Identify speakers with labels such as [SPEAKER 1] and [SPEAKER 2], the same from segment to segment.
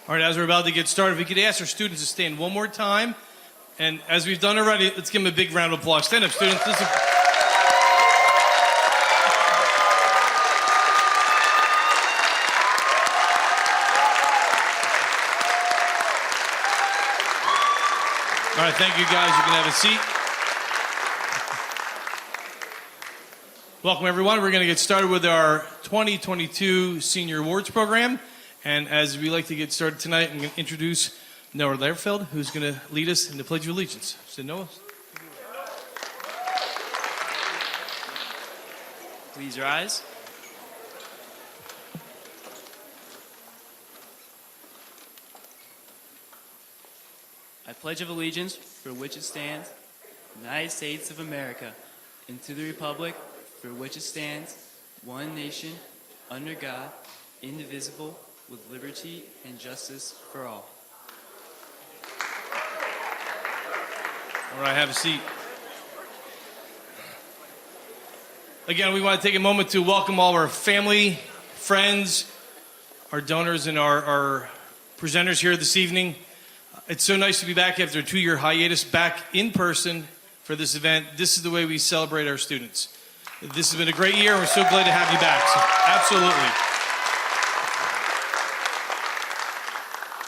[SPEAKER 1] All right, as we're about to get started, if we could ask our students to stand one more time. And as we've done already, let's give them a big round of applause. Stand up, students. All right, thank you guys. You can have a seat. Welcome, everyone. We're going to get started with our 2022 Senior Awards program. And as we like to get started tonight, I'm going to introduce Noah Lehrfeld, who's going to lead us in the Pledge of Allegiance. So, Noah.
[SPEAKER 2] Please rise. I pledge of allegiance for which it stands, United States of America, and to the republic for which it stands, one nation, under God, indivisible, with liberty and justice for all.
[SPEAKER 1] All right, have a seat. Again, we want to take a moment to welcome all our family, friends, our donors, and our presenters here this evening. It's so nice to be back after a 2-year hiatus, back in person for this event. This is the way we celebrate our students. This has been a great year. We're so glad to have you back. So, absolutely.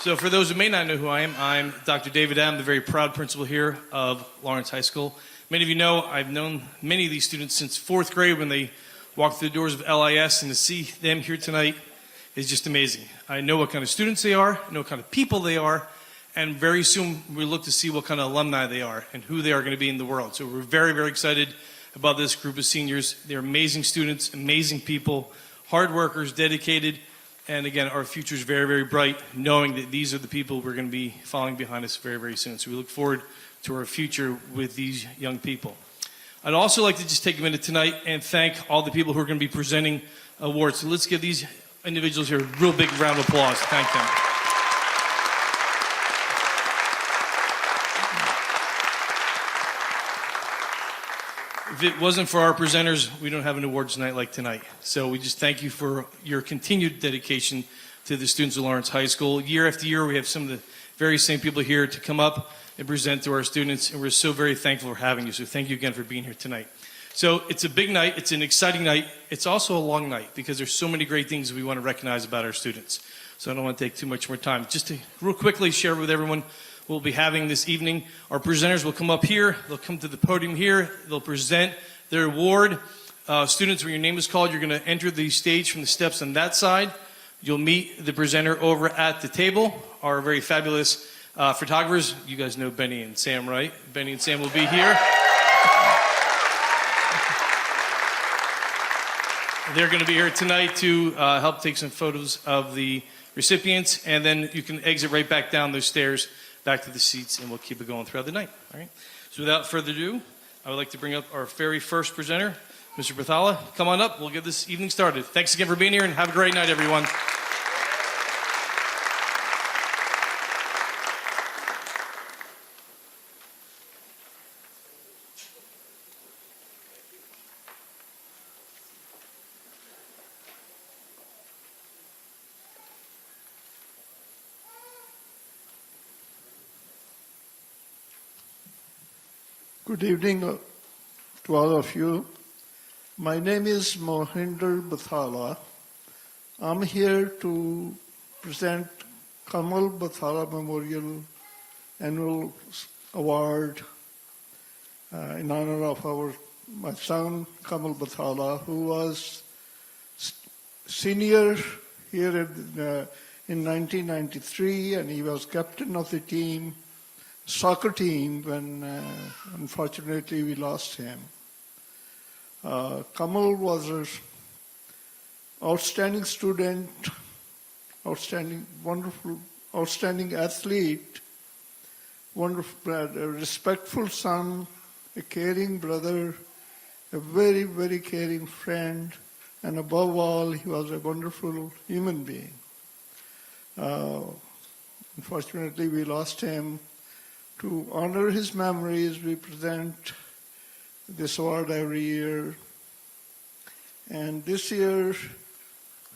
[SPEAKER 1] So for those who may not know who I am, I'm Dr. David M., the very proud principal here of Lawrence High School. Many of you know I've known many of these students since 4th grade when they walked through the doors of LIS, and to see them here tonight is just amazing. I know what kind of students they are, I know what kind of people they are, and very soon we look to see what kind of alumni they are and who they are going to be in the world. So we're very, very excited about this group of seniors. They're amazing students, amazing people, hard workers, dedicated. And again, our future is very, very bright, knowing that these are the people we're going to be following behind us very, very soon. So we look forward to our future with these young people. I'd also like to just take a minute tonight and thank all the people who are going to be presenting awards. So let's give these individuals here a real big round of applause. Thank them. If it wasn't for our presenters, we don't have an awards night like tonight. So we just thank you for your continued dedication to the students of Lawrence High School. Year after year, we have some of the very same people here to come up and present to our students, and we're so very thankful for having you. So thank you again for being here tonight. So it's a big night. It's an exciting night. It's also a long night because there's so many great things we want to recognize about our students. So I don't want to take too much more time. Just to real quickly share with everyone we'll be having this evening. Our presenters will come up here. They'll come to the podium here. They'll present their award. Students, when your name is called, you're going to enter the stage from the steps on that side. You'll meet the presenter over at the table. Our very fabulous photographers. You guys know Benny and Sam, right? Benny and Sam will be here. They're going to be here tonight to help take some photos of the recipients, and then you can exit right back down those stairs back to the seats, and we'll keep it going throughout the night. All right. So without further ado, I would like to bring up our very first presenter, Mr. Batala. Come on up. We'll get this evening started. Thanks again for being here, and have a great night, everyone.
[SPEAKER 3] Good evening to all of you. My name is Mohinder Batala. I'm here to present Kamal Batala Memorial Annual Award in honor of my son Kamal Batala, who was senior here in 1993, and he was captain of the team. Soccer team when unfortunately we lost him. Kamal was an outstanding student, outstanding athlete, wonderful, a respectful son, a caring brother, a very, very caring friend, and above all, he was a wonderful human being. Unfortunately, we lost him. To honor his memories, we present this award every year. And this year,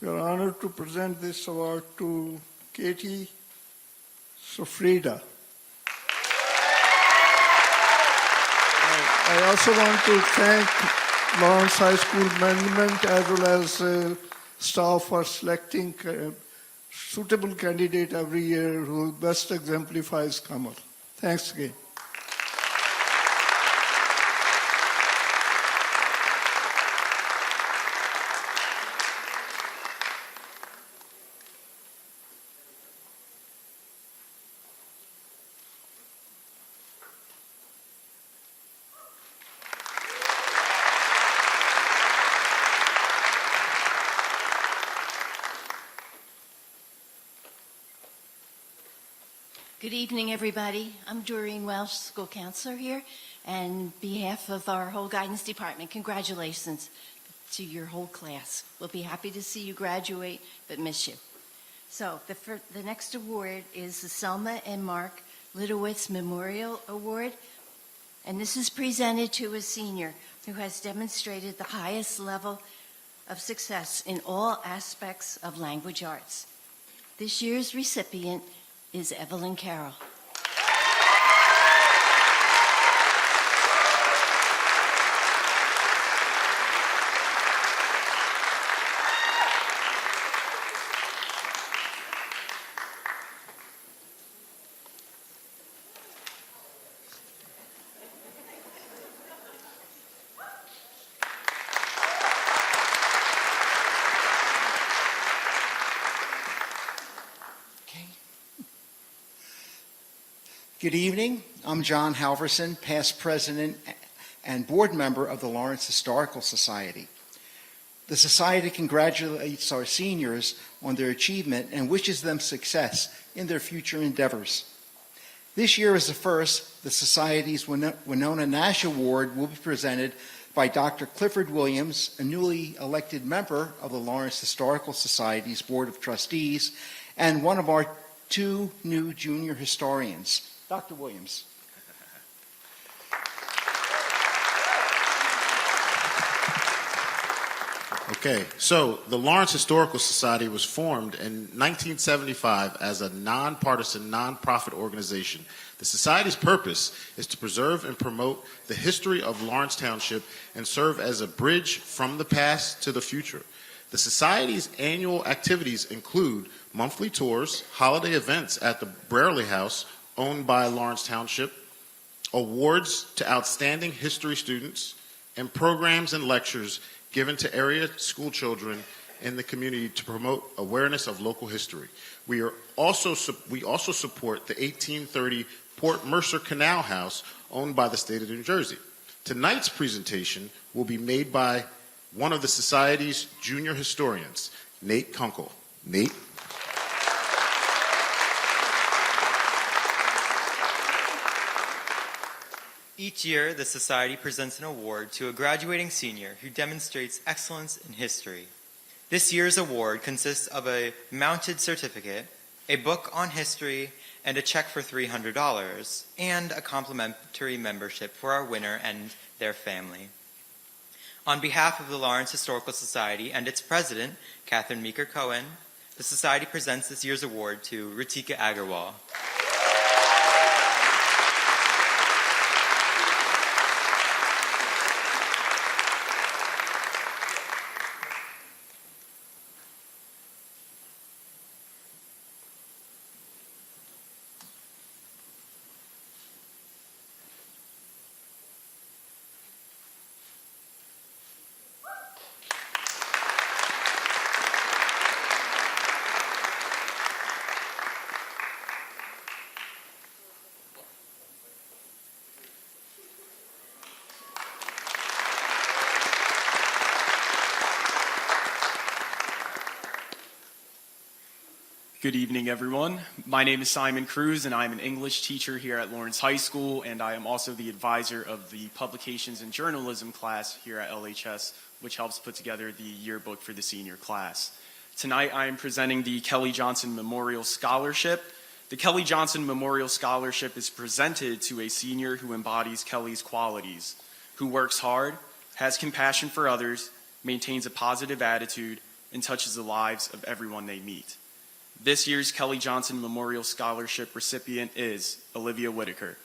[SPEAKER 3] we are honored to present this award to Katie So Freeda. I also want to thank Lawrence High School management as well as staff for selecting suitable candidate every year who best exemplifies Kamal. Thanks again.
[SPEAKER 4] Good evening, everybody. I'm Doreen Welsh, school counselor here, and on behalf of our whole guidance department, congratulations to your whole class. We'll be happy to see you graduate, but miss you. So the next award is the Selma and Mark Litowitz Memorial Award, and this is presented to a senior who has demonstrated the highest level of success in all aspects of language arts. This year's recipient is Evelyn Carroll.
[SPEAKER 5] Good evening. I'm John Halverson, past president and board member of the Lawrence Historical Society. The Society congratulates our seniors on their achievement and wishes them success in their future endeavors. This year is the first. The Society's Winona Nash Award will be presented by Dr. Clifford Williams, a newly elected member of the Lawrence Historical Society's Board of Trustees, and one of our 2 new junior historians. Dr. Williams.
[SPEAKER 6] Okay, so the Lawrence Historical Society was formed in 1975 as a nonpartisan, nonprofit organization. The Society's purpose is to preserve and promote the history of Lawrence Township and serve as a bridge from the past to the future. The Society's annual activities include monthly tours, holiday events at the Brierley House, owned by Lawrence Township, awards to outstanding history students, and programs and lectures given to area school children in the community to promote awareness of local history. We also support the 1830 Port Mercer Canal House, owned by the state of New Jersey. Tonight's presentation will be made by one of the Society's junior historians, Nate Kunkel. Nate.
[SPEAKER 7] Each year, the Society presents an award to a graduating senior who demonstrates excellence in history. This year's award consists of a mounted certificate, a book on history, and a check for $300, and a complimentary membership for our winner and their family. On behalf of the Lawrence Historical Society and its president, Catherine Meeker-Cohen, the Society presents this year's award to Ritika Agarwal.
[SPEAKER 8] Good evening, everyone. My name is Simon Cruz, and I'm an English teacher here at Lawrence High School, and I am also the advisor of the Publications and Journalism class here at LHS, which helps put together the yearbook for the senior class. Tonight, I am presenting the Kelly Johnson Memorial Scholarship. The Kelly Johnson Memorial Scholarship is presented to a senior who embodies Kelly's qualities, who works hard, has compassion for others, maintains a positive attitude, and touches the lives of everyone they meet. This year's Kelly Johnson Memorial Scholarship recipient is Olivia Whitaker.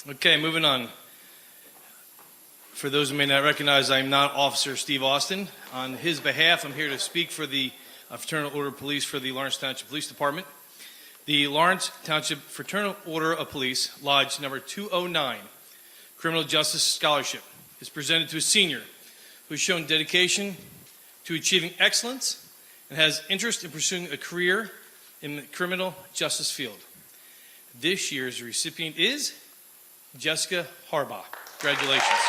[SPEAKER 1] Okay, moving on. For those who may not recognize, I'm not Officer Steve Austin. On his behalf, I'm here to speak for the Fraternal Order of Police for the Lawrence Township Police Department. The Lawrence Township Fraternal Order of Police, Lodge number 209, Criminal Justice Scholarship, is presented to a senior who has shown dedication to achieving excellence and has interest in pursuing a career in the criminal justice field. This year's recipient is Jessica Harbaugh. Congratulations.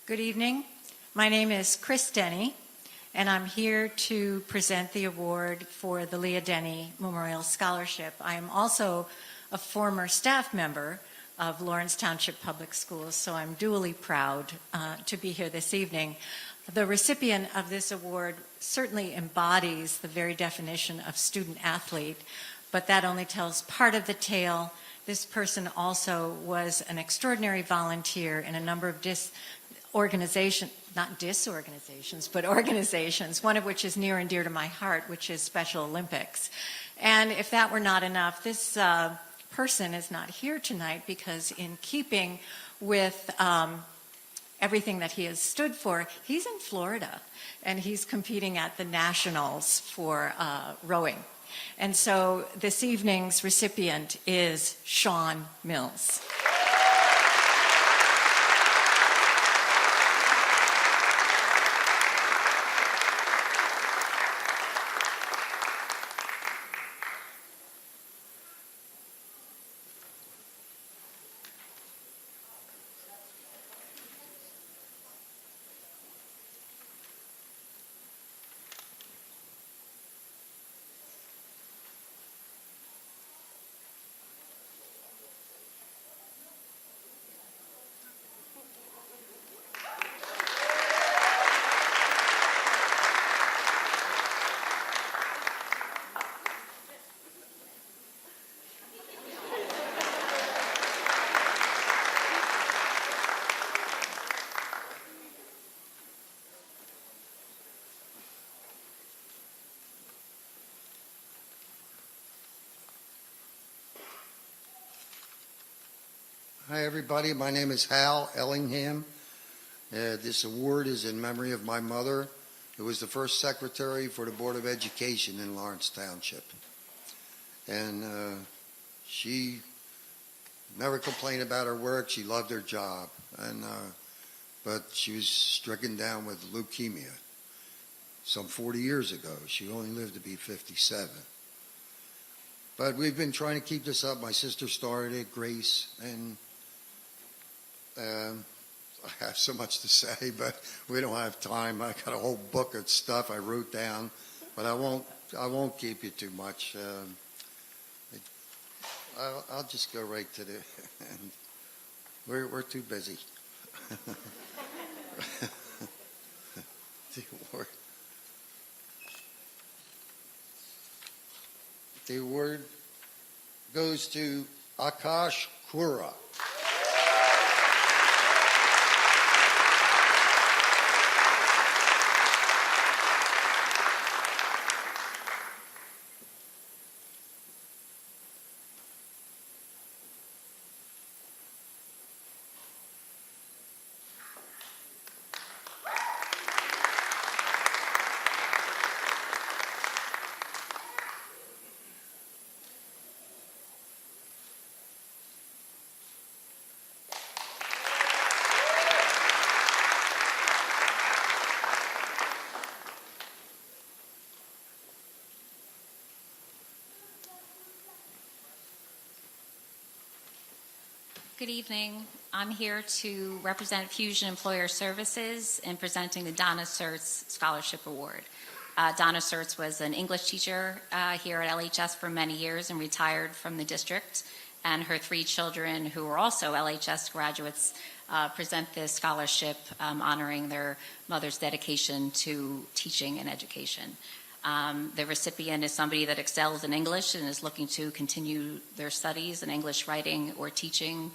[SPEAKER 9] Good evening. My name is Chris Denny, and I'm here to present the award for the Leah Denny Memorial Scholarship. I am also a former staff member of Lawrence Township Public Schools, so I'm duly proud to be here this evening. The recipient of this award certainly embodies the very definition of student athlete, but that only tells part of the tale. This person also was an extraordinary volunteer in a number of organizations, one of which is near and dear to my heart, which is Special Olympics. And if that were not enough, this person is not here tonight because in keeping with everything that he has stood for, he's in Florida and he's competing at the Nationals for rowing. And so this evening's recipient is Sean Mills.
[SPEAKER 10] Hi, everybody. My name is Halellingham. This award is in memory of my mother, who was the first secretary for the Board of Education in Lawrence Township. And she never complained about her work. She loved her job. But she was stricken down with leukemia some 40 years ago. She only lived to be 57. But we've been trying to keep this up. My sister started it, Grace, and I have so much to say, but we don't have time. I got a whole book of stuff I wrote down, but I won't keep you too much. I'll just go right to the end. We're too busy. The award goes to Akash Kura.
[SPEAKER 11] Good evening. I'm here to represent Fusion Employer Services in presenting the Donna Sertz Scholarship Award. Donna Sertz was an English teacher here at LHS for many years and retired from the district. And her 3 children, who are also LHS graduates, present this scholarship honoring their mother's dedication to teaching and education. The recipient is somebody that excels in English and is looking to continue their studies in English writing or teaching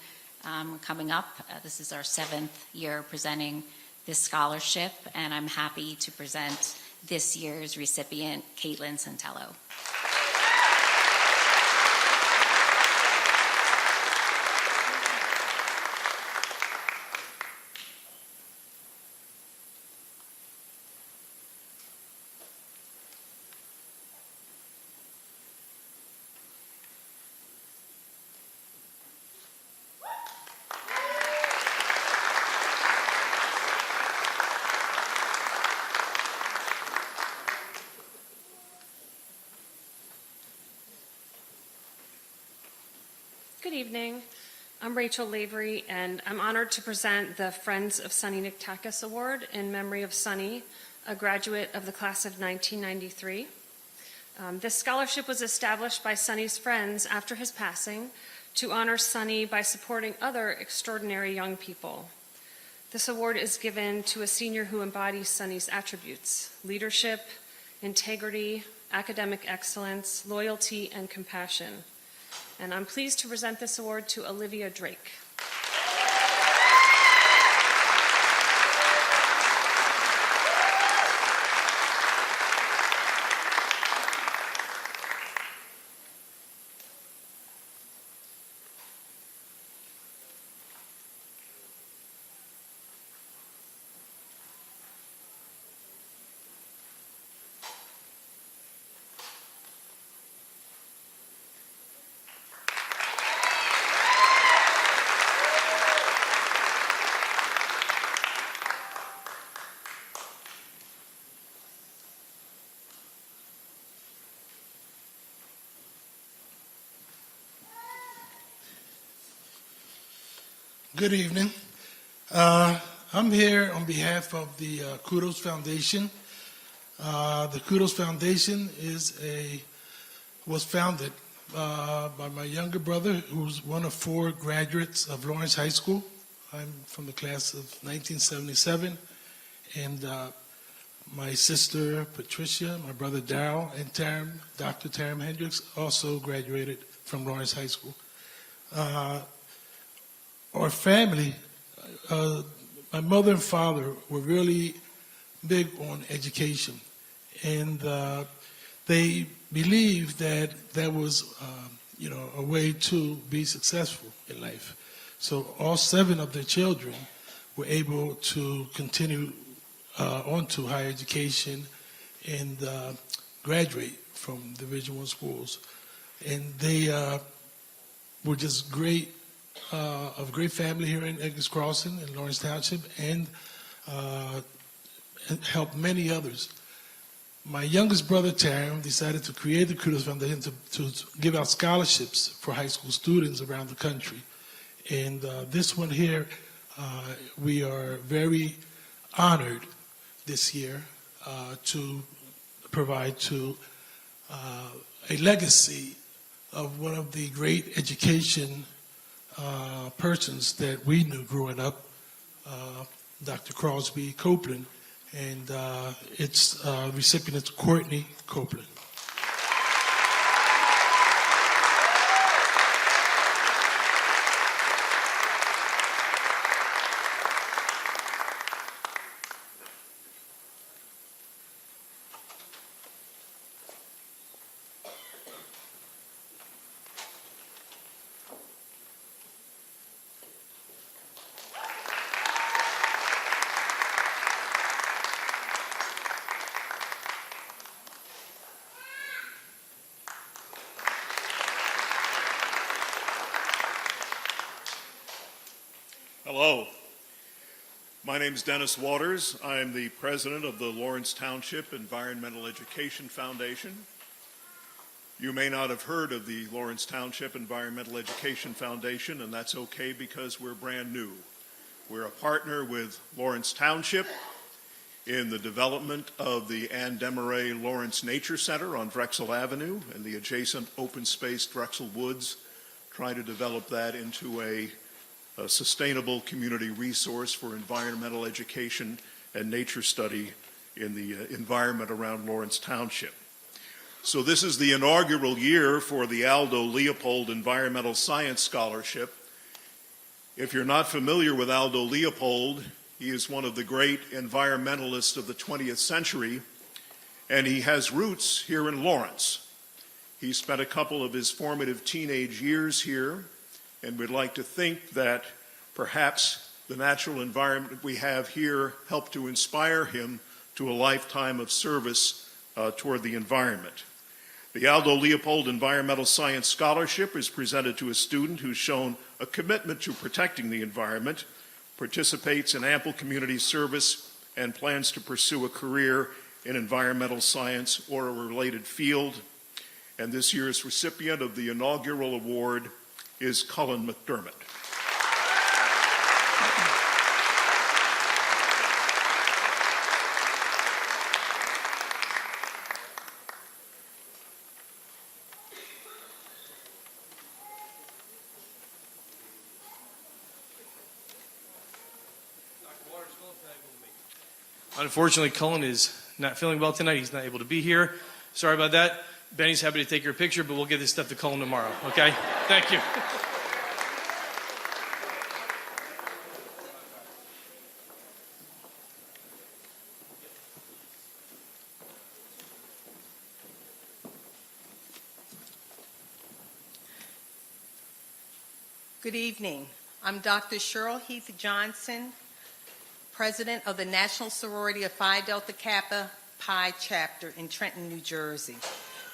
[SPEAKER 11] coming up. This is our 7th year presenting this scholarship, and I'm happy to present this year's recipient, Caitlin Santello.
[SPEAKER 12] Good evening. I'm Rachel Lavery, and I'm honored to present the Friends of Sonny Niktakis Award in memory of Sonny, a graduate of the class of 1993. This scholarship was established by Sonny's friends after his passing to honor Sonny by supporting other extraordinary young people. This award is given to a senior who embodies Sonny's attributes: leadership, integrity, academic excellence, loyalty, and compassion. And I'm pleased to present this award to Olivia Drake.
[SPEAKER 13] Good evening. I'm here on behalf of the Kudos Foundation. The Kudos Foundation was founded by my younger brother, who's one of 4 graduates of Lawrence High School. I'm from the class of 1977, and my sister Patricia, my brother Darrell, and Dr. Taram Hendricks also graduated from Lawrence High School. Our family, my mother and father were really big on education, and they believed that that was, a way to be successful in life. So all 7 of their children were able to continue on to higher education and graduate from Division I schools, and they were just great. Of great family here in Eggers Crossing in Lawrence Township, and helped many others. My youngest brother, Taram, decided to create the Kudos Foundation to give out scholarships for high school students around the country. And this one here, we are very honored this year to provide to a legacy of one of the great education persons that we knew growing up, Dr. Crosby Copeland, and its recipient is Courtney Copeland.
[SPEAKER 14] Hello. My name is Dennis Waters. I am the president of the Lawrence Township Environmental Education Foundation. You may not have heard of the Lawrence Township Environmental Education Foundation, and that's okay because we're brand new. We're a partner with Lawrence Township in the development of the Anne Desmarais Lawrence Nature Center on Drexel Avenue and the adjacent open space Drexel Woods, trying to develop that into a sustainable community resource for environmental education and nature study in the environment around Lawrence Township. So this is the inaugural year for the Aldo Leopold Environmental Science Scholarship. If you're not familiar with Aldo Leopold, he is one of the great environmentalists of the 20th century, and he has roots here in Lawrence. He spent a couple of his formative teenage years here, and we'd like to think that perhaps the natural environment we have here helped to inspire him to a lifetime of service toward the environment. The Aldo Leopold Environmental Science Scholarship is presented to a student who's shown a commitment to protecting the environment, participates in ample community service, and plans to pursue a career in environmental science or a related field. And this year's recipient of the inaugural award is Cullen McDermott.
[SPEAKER 1] Unfortunately, Cullen is not feeling well tonight. He's not able to be here. Sorry about that. Benny's happy to take your picture, but we'll get this stuff to Cullen tomorrow, okay? Thank you.
[SPEAKER 15] Good evening. I'm Dr. Cheryl Heath Johnson, President of the National Sorority of Phi Delta Kappa Pi Chapter in Trenton, New Jersey.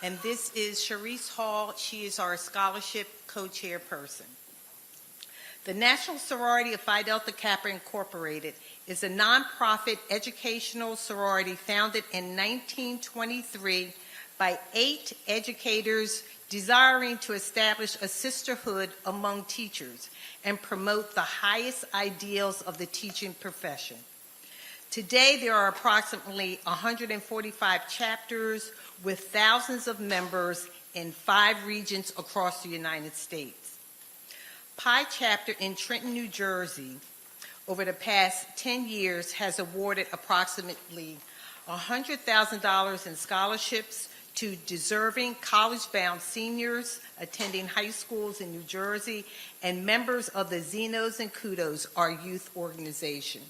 [SPEAKER 15] And this is Sharice Hall. She is our scholarship co-chairperson. The National Sorority of Phi Delta Kappa Incorporated is a nonprofit educational sorority founded in 1923 by 8 educators desiring to establish a sisterhood among teachers and promote the highest ideals of the teaching profession. Today, there are approximately 145 chapters with thousands of members in 5 regions across the United States. Pi Chapter in Trenton, New Jersey, over the past 10 years has awarded approximately $100,000 in scholarships to deserving college-bound seniors attending high schools in New Jersey and members of the Zenos and Kudos, our youth organization.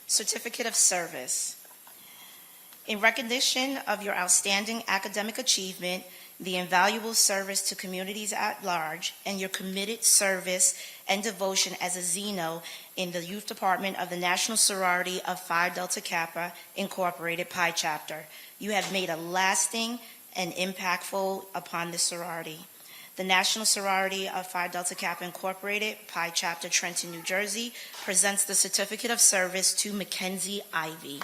[SPEAKER 16] Certificate of Service. In recognition of your outstanding academic achievement, the invaluable service to communities at large, and your committed service and devotion as a Zeno in the Youth Department of the National Sorority of Phi Delta Kappa Incorporated Pi Chapter, you have made a lasting and impactful upon the sorority. The National Sorority of Phi Delta Kappa Incorporated Pi Chapter, Trenton, New Jersey, presents the Certificate of Service to Mackenzie Ivy.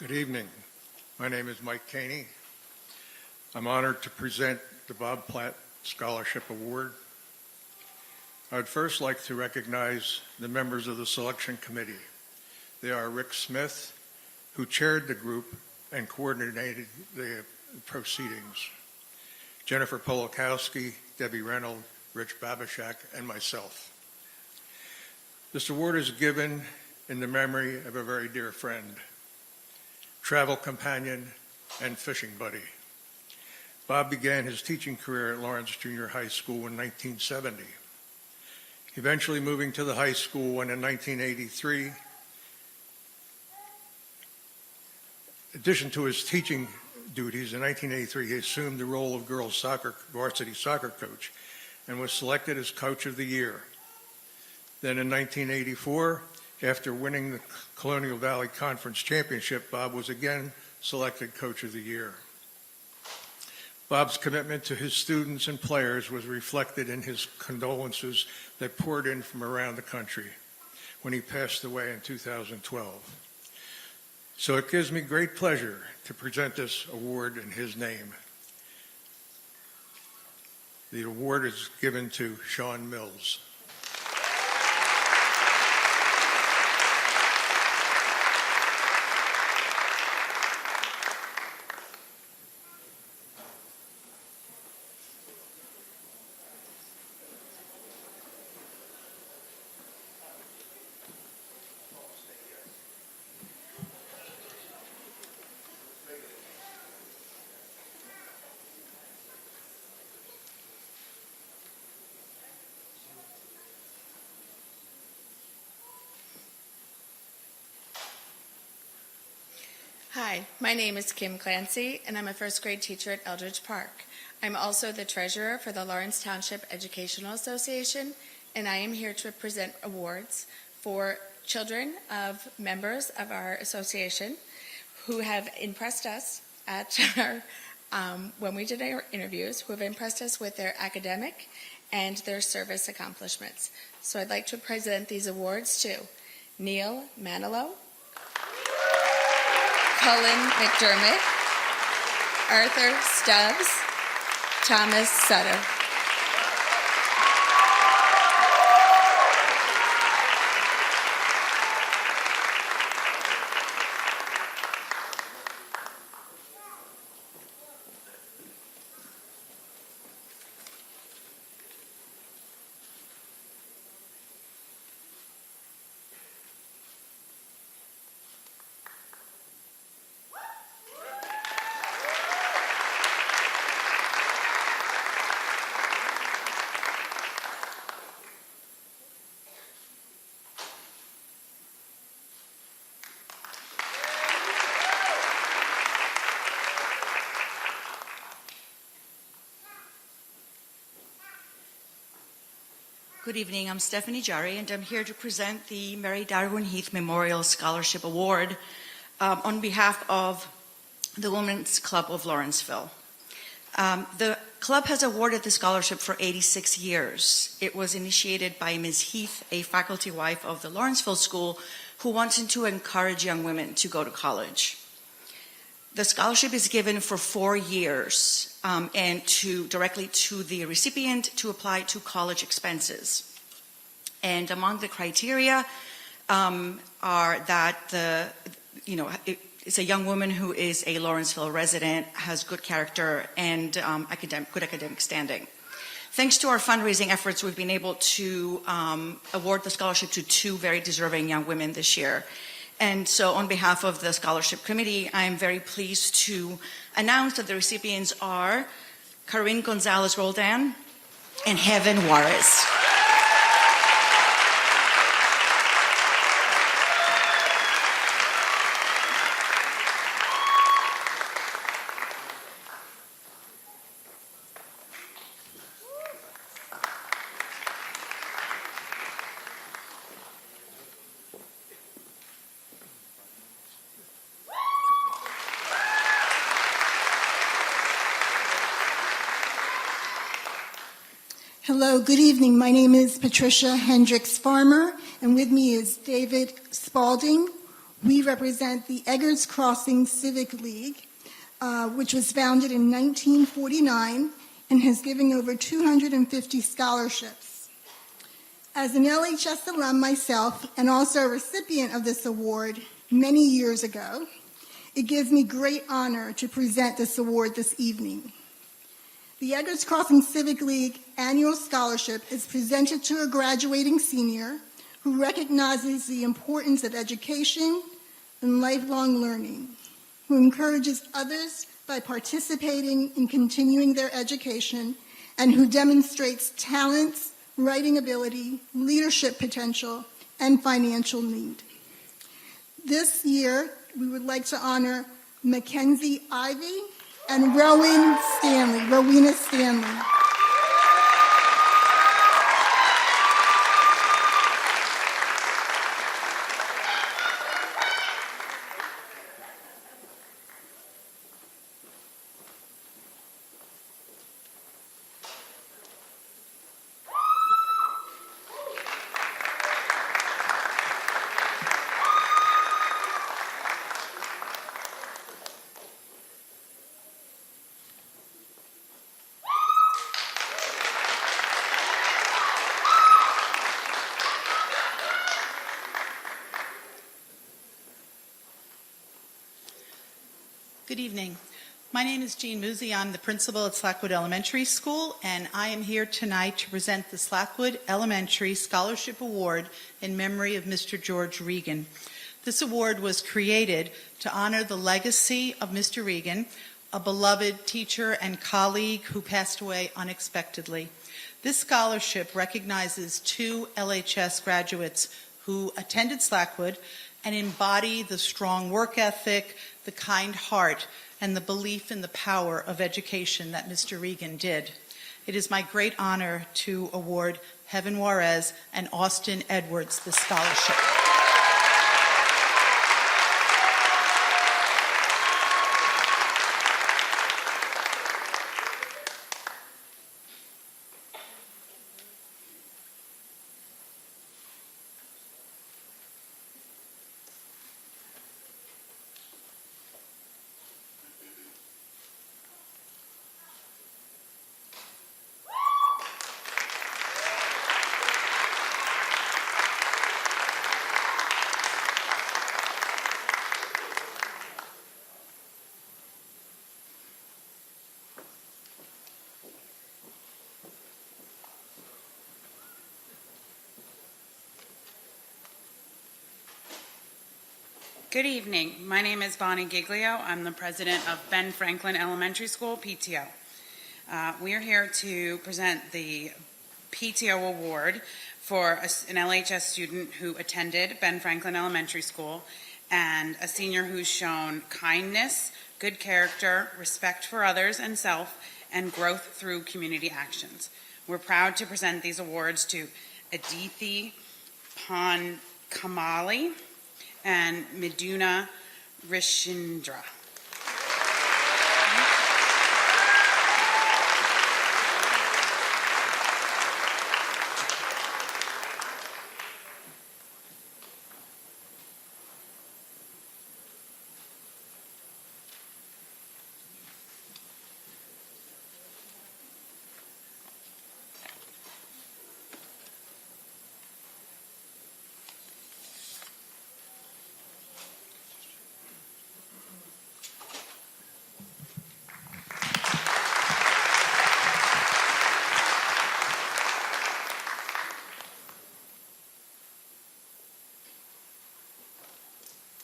[SPEAKER 17] Good evening. My name is Mike Caney. I'm honored to present the Bob Platt Scholarship Award. I'd first like to recognize the members of the selection committee. They are Rick Smith, who chaired the group and coordinated the proceedings, Jennifer Polakowski, Debbie Reynolds, Rich Babishak, and myself. This award is given in the memory of a very dear friend, travel companion, and fishing buddy. Bob began his teaching career at Lawrence Junior High School in 1970. Eventually moving to the high school when in 1983, in addition to his teaching duties, in 1983 he assumed the role of girls soccer varsity soccer coach and was selected as Coach of the Year. Then in 1984, after winning the Colonial Valley Conference Championship, Bob was again selected Coach of the Year. Bob's commitment to his students and players was reflected in his condolences that poured in from around the country when he passed away in 2012. So it gives me great pleasure to present this award in his name. The award is given to Sean Mills.
[SPEAKER 18] Hi, my name is Kim Clancy, and I'm a first grade teacher at Eldridge Park. I'm also the treasurer for the Lawrence Township Educational Association, and I am here to present awards for children of members of our association who have impressed us at our, when we did our interviews, who have impressed us with their academic and their service accomplishments. So I'd like to present these awards to Neil Manilow, Cullen McDermott, Arthur Stubbs, Thomas Sutter.
[SPEAKER 19] Good evening, I'm Stephanie Jarry, and I'm here to present the Mary Darwin Heath Memorial Scholarship Award on behalf of the Women's Club of Lawrenceville. The club has awarded the scholarship for 86 years. It was initiated by Ms. Heath, a faculty wife of the Lawrenceville School, who wanted to encourage young women to go to college. The scholarship is given for 4 years and directly to the recipient to apply to college expenses. And among the criteria are that it's a young woman who is a Lawrenceville resident, has good character, and good academic standing. Thanks to our fundraising efforts, we've been able to award the scholarship to 2 very deserving young women this year. And so on behalf of the scholarship committee, I am very pleased to announce that the recipients are Corinne Gonzalez Roldan and Heaven Juarez.
[SPEAKER 20] Hello, good evening. My name is Patricia Hendricks Farmer, and with me is David Spalding. We represent the Eggers Crossing Civic League, which was founded in 1949 and has given over 250 scholarships. As an LHS alum myself, and also a recipient of this award many years ago, it gives me great honor to present this award this evening. The Eggers Crossing Civic League Annual Scholarship is presented to a graduating senior who who recognizes the importance of education and lifelong learning, who encourages others by participating in continuing their education, and who demonstrates talents, writing ability, leadership potential, and financial need. This year, we would like to honor Mackenzie Ivy and Rowena Stanley.
[SPEAKER 21] Good evening. My name is Jean Musi. I'm the principal at Slackwood Elementary School, and I am here tonight to present the Slackwood Elementary Scholarship Award in memory of Mr. George Regan. This award was created to honor the legacy of Mr. Regan, a beloved teacher and colleague who passed away unexpectedly. This scholarship recognizes 2 LHS graduates who attended Slackwood and embody the strong work ethic, the kind heart, and the belief in the power of education that Mr. Regan did. It is my great honor to award Heaven Juarez and Austin Edwards this scholarship.
[SPEAKER 22] Good evening. My name is Bonnie Giglio. I'm the president of Ben Franklin Elementary School, PTO. We are here to present the PTO Award for an LHS student who attended Ben Franklin Elementary School and a senior who's shown kindness, good character, respect for others and self, and growth through community actions. We're proud to present these awards to Adithi Kamali and Miduna Rishindra.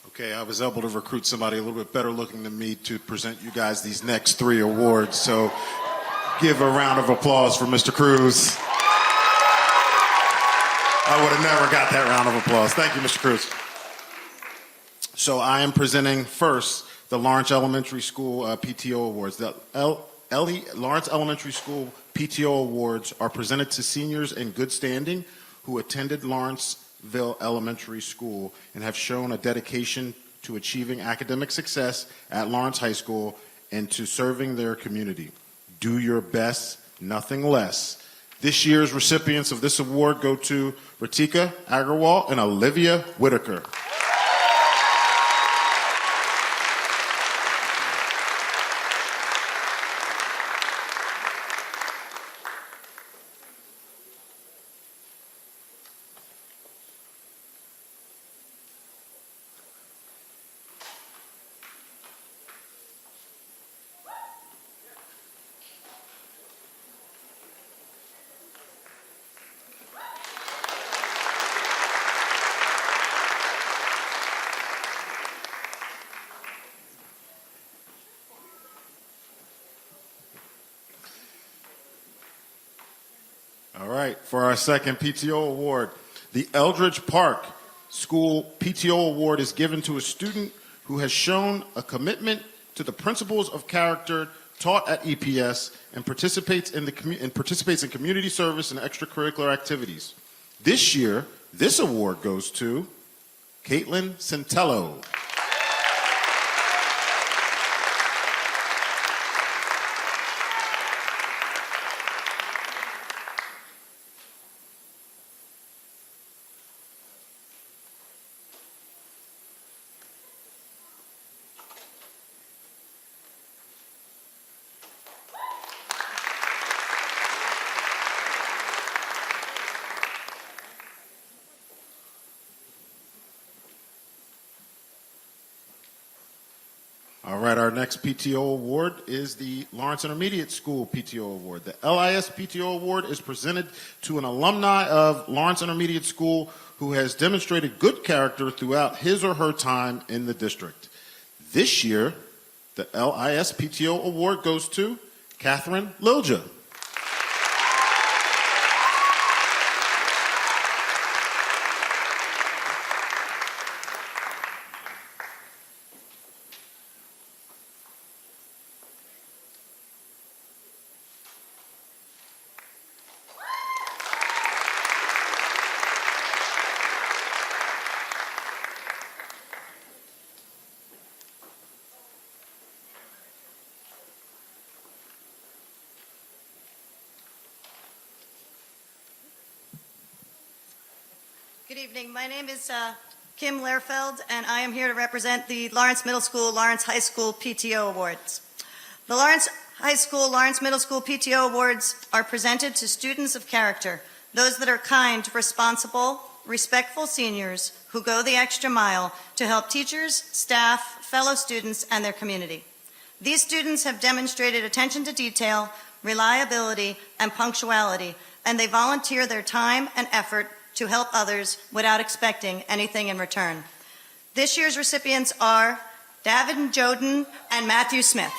[SPEAKER 6] Okay, I was able to recruit somebody a little bit better looking than me to present you guys these next 3 awards. So give a round of applause for Mr. Cruz. I would have never got that round of applause. Thank you, Mr. Cruz. So I am presenting first the Lawrence Elementary School PTO Awards. The Lawrence Elementary School PTO Awards are presented to seniors in good standing who attended Lawrenceville Elementary School and have shown a dedication to achieving academic success at Lawrence High School and to serving their community. Do your best, nothing less. This year's recipients of this award go to Ratika Agarwal and Olivia Whitaker. right, for our second PTO award, the Eldridge Park School PTO Award is given to a student who has shown a commitment to the principles of character taught at EPS and participates in community service and extracurricular activities. This year, this award goes to Caitlin Centello. All right, our next PTO award is the Lawrence Intermediate School PTO Award. The LIS PTO Award is presented to an alumni of Lawrence Intermediate School who has demonstrated good character throughout his or her time in the district. This year, the LIS PTO Award goes to Catherine Lilja.
[SPEAKER 2] Good evening. My name is Kim Lehrfeld, and I am here to represent the Lawrence Middle School, Lawrence High School PTO Awards. The Lawrence High School, Lawrence Middle School PTO Awards are presented to students of character, those that are kind, responsible, respectful seniors who go the extra mile to help teachers, staff, fellow students, and their community. These students have demonstrated attention to detail, reliability, and punctuality, and they volunteer their time and effort to help others without expecting anything in return. This year's recipients are David Joden and Matthew Smith.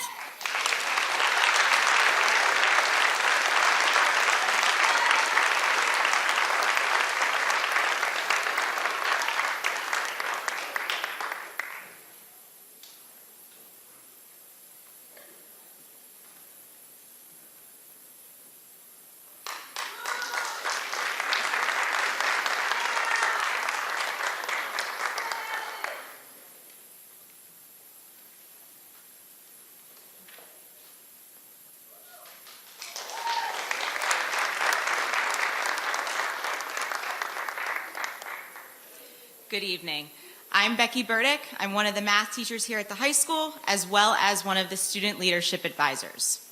[SPEAKER 3] Good evening. I'm Becky Burdick. I'm one of the math teachers here at the high school, as well as one of the student leadership advisors.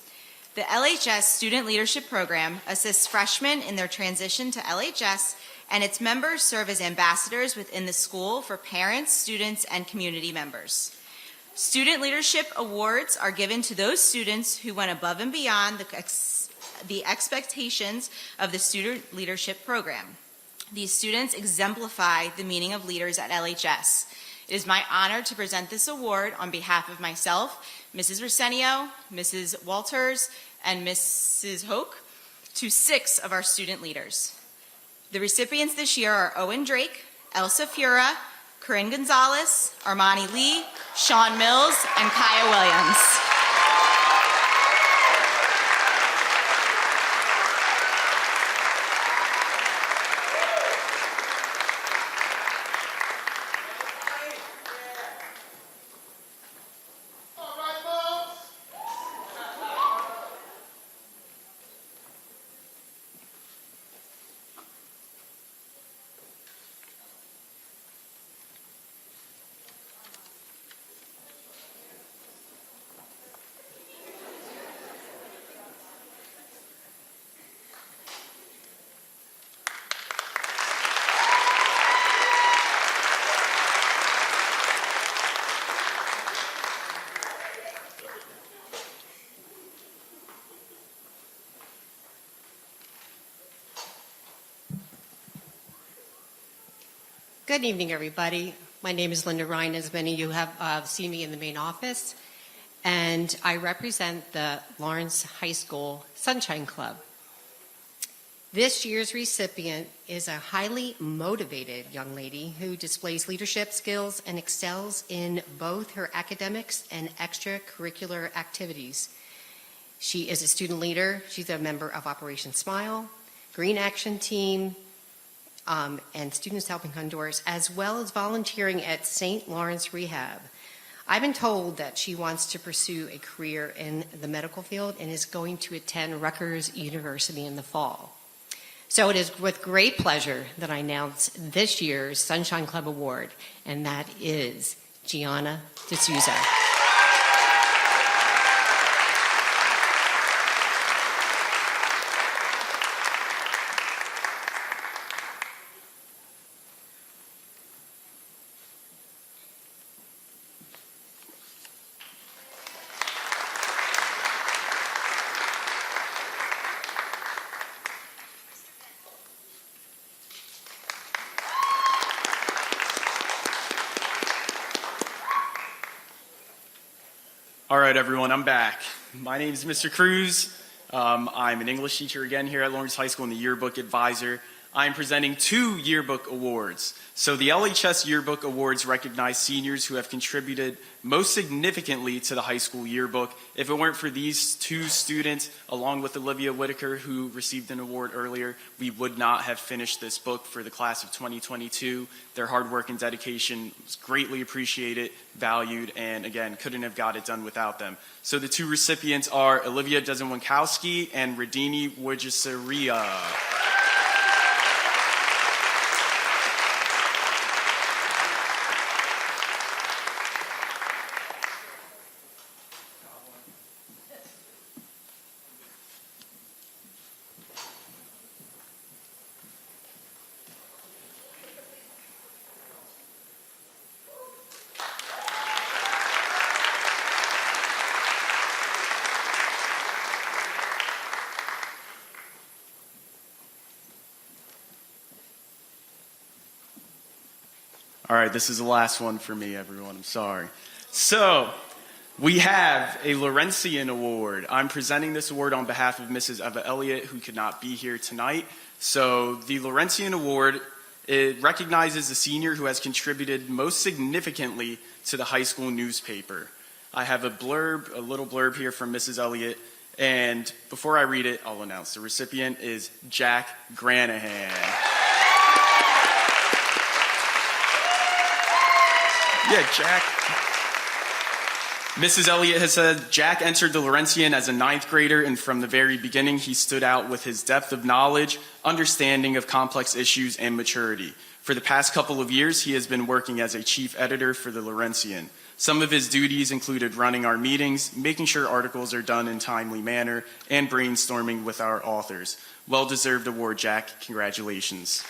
[SPEAKER 3] The LHS Student Leadership Program assists freshmen in their transition to LHS, and its members serve as ambassadors within the school for parents, students, and community members. Student Leadership Awards are given to those students who went above and beyond the expectations of the Student Leadership Program. These students exemplify the meaning of leaders at LHS. It is my honor to present this award on behalf of myself, Mrs. Resenio, Mrs. Walters, and Mrs. Hoke, to 6 of our student leaders. The recipients this year are Owen Drake, Elsa Fura, Corinne Gonzalez, Armani Lee, Sean Mills, and Kaya Williams.
[SPEAKER 23] Good evening, everybody. My name is Linda Ryan, as many of you have seen me in the main office, and I represent the Lawrence High School Sunshine Club. This year's recipient is a highly motivated young lady who displays leadership skills and excels in both her academics and extracurricular activities. She is a student leader. She's a member of Operation Smile, Green Action Team, and Students Helping Honduras, as well as volunteering at St. Lawrence Rehab. I've been told that she wants to pursue a career in the medical field and is going to attend Rutgers University in the fall. So it is with great pleasure that I announce this year's Sunshine Club Award, and that is Gianna D'Souza.
[SPEAKER 8] All right, everyone, I'm back. My name is Mr. Cruz. I'm an English teacher again here at Lawrence High School and the Yearbook Advisor. I'm presenting 2 Yearbook Awards. So the LHS Yearbook Awards recognize seniors who have contributed most significantly to the high school yearbook. If it weren't for these 2 students, along with Olivia Whitaker, who received an award earlier, we would not have finished this book for the class of 2022. Their hard work and dedication was greatly appreciated, valued, and again, couldn't have got it done without them. So the 2 recipients are Olivia Dezimwankowski and Radini Wojcisaria. All right, this is the last one for me, everyone. I'm sorry. So, we have a Laurentian Award. I'm presenting this award on behalf of Mrs. Eva Elliott, who could not be here tonight. So, the Laurentian Award, it recognizes the senior who has contributed most significantly to the high school newspaper. I have a little blurb here from Mrs. Elliott, and before I read it, I'll announce the recipient is Jack Granahan. Yeah, Jack. Mrs. Elliott has said, Jack entered the Laurentian as a 9th grader, and from the very beginning, he stood out with his depth of knowledge, understanding of complex issues, and maturity. For the past couple of years, he has been working as a chief editor for the Laurentian. Some of his duties included running our meetings, making sure articles are done in a timely manner, and brainstorming with our authors. Well-deserved award, Jack. Congratulations.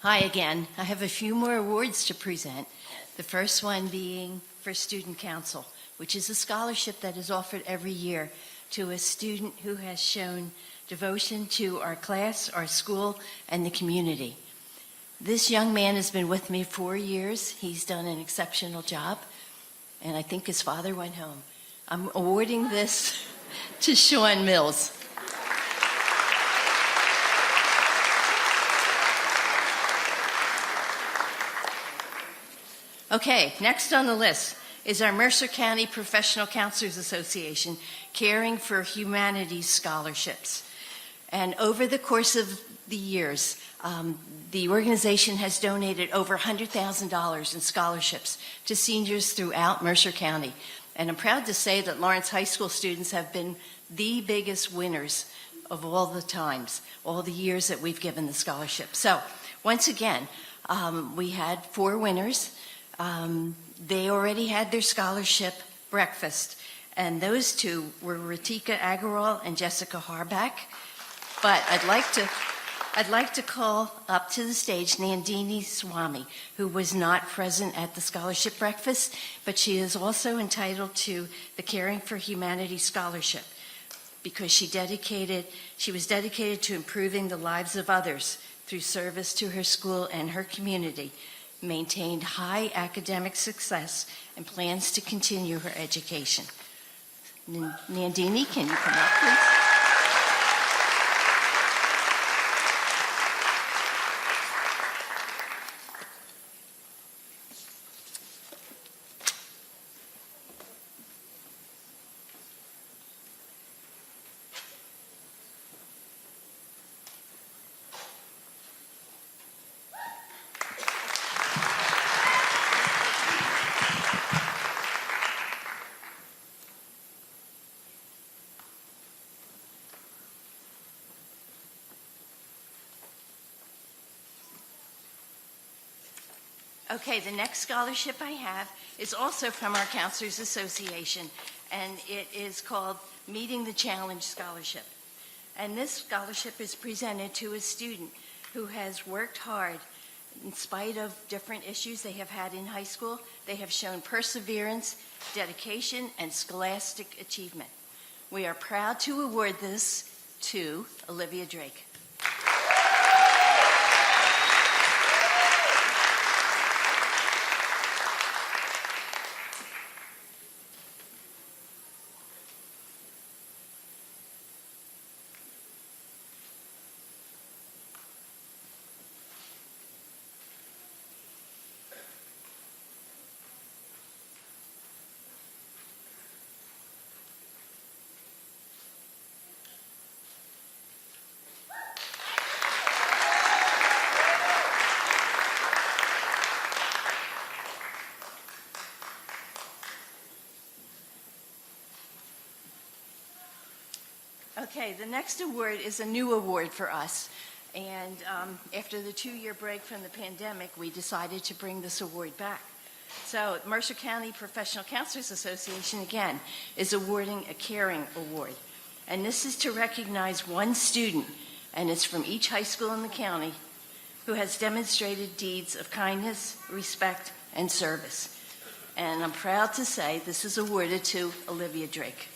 [SPEAKER 4] Hi again. I have a few more awards to present. The first one being for Student Council, which is a scholarship that is offered every year to a student who has shown devotion to our class, our school, and the community. This young man has been with me 4 years. He's done an exceptional job, and I think his father went home. I'm awarding this to Sean Mills. Okay, next on the list is our Mercer County Professional Counselors Association Caring for Humanities Scholarships. And over the course of the years, the organization has donated over $100,000 in scholarships to seniors throughout Mercer County. And I'm proud to say that Lawrence High School students have been the biggest winners of all the times, all the years that we've given the scholarship. So, once again, we had 4 winners. They already had their scholarship breakfast, and those 2 were Ratika Agarwal and Jessica Harback. But I'd like to I'd like to call up to the stage Nandini Swami, who was not present at the scholarship breakfast, but she is also entitled to the Caring for Humanity Scholarship because she was dedicated to improving the lives of others through service to her school and her community, maintained high academic success, and plans to continue her education. Nandini, can you come up, please? Okay, the next scholarship I have is also from our Counselors Association, and it is called Meeting the Challenge Scholarship. And this scholarship is presented to a student who has worked hard in spite of different issues they have had in high school. They have shown perseverance, dedication, and scholastic achievement. We are proud to award this to Olivia Drake. Okay, the next award is a new award for us. And after the 2-year break from the pandemic, we decided to bring this award back. So Mercer County Professional Counselors Association, again, is awarding a Caring Award. And this is to recognize one student, and it's from each high school in the county, who has demonstrated deeds of kindness, respect, and service. And I'm proud to say this is awarded to Olivia Drake.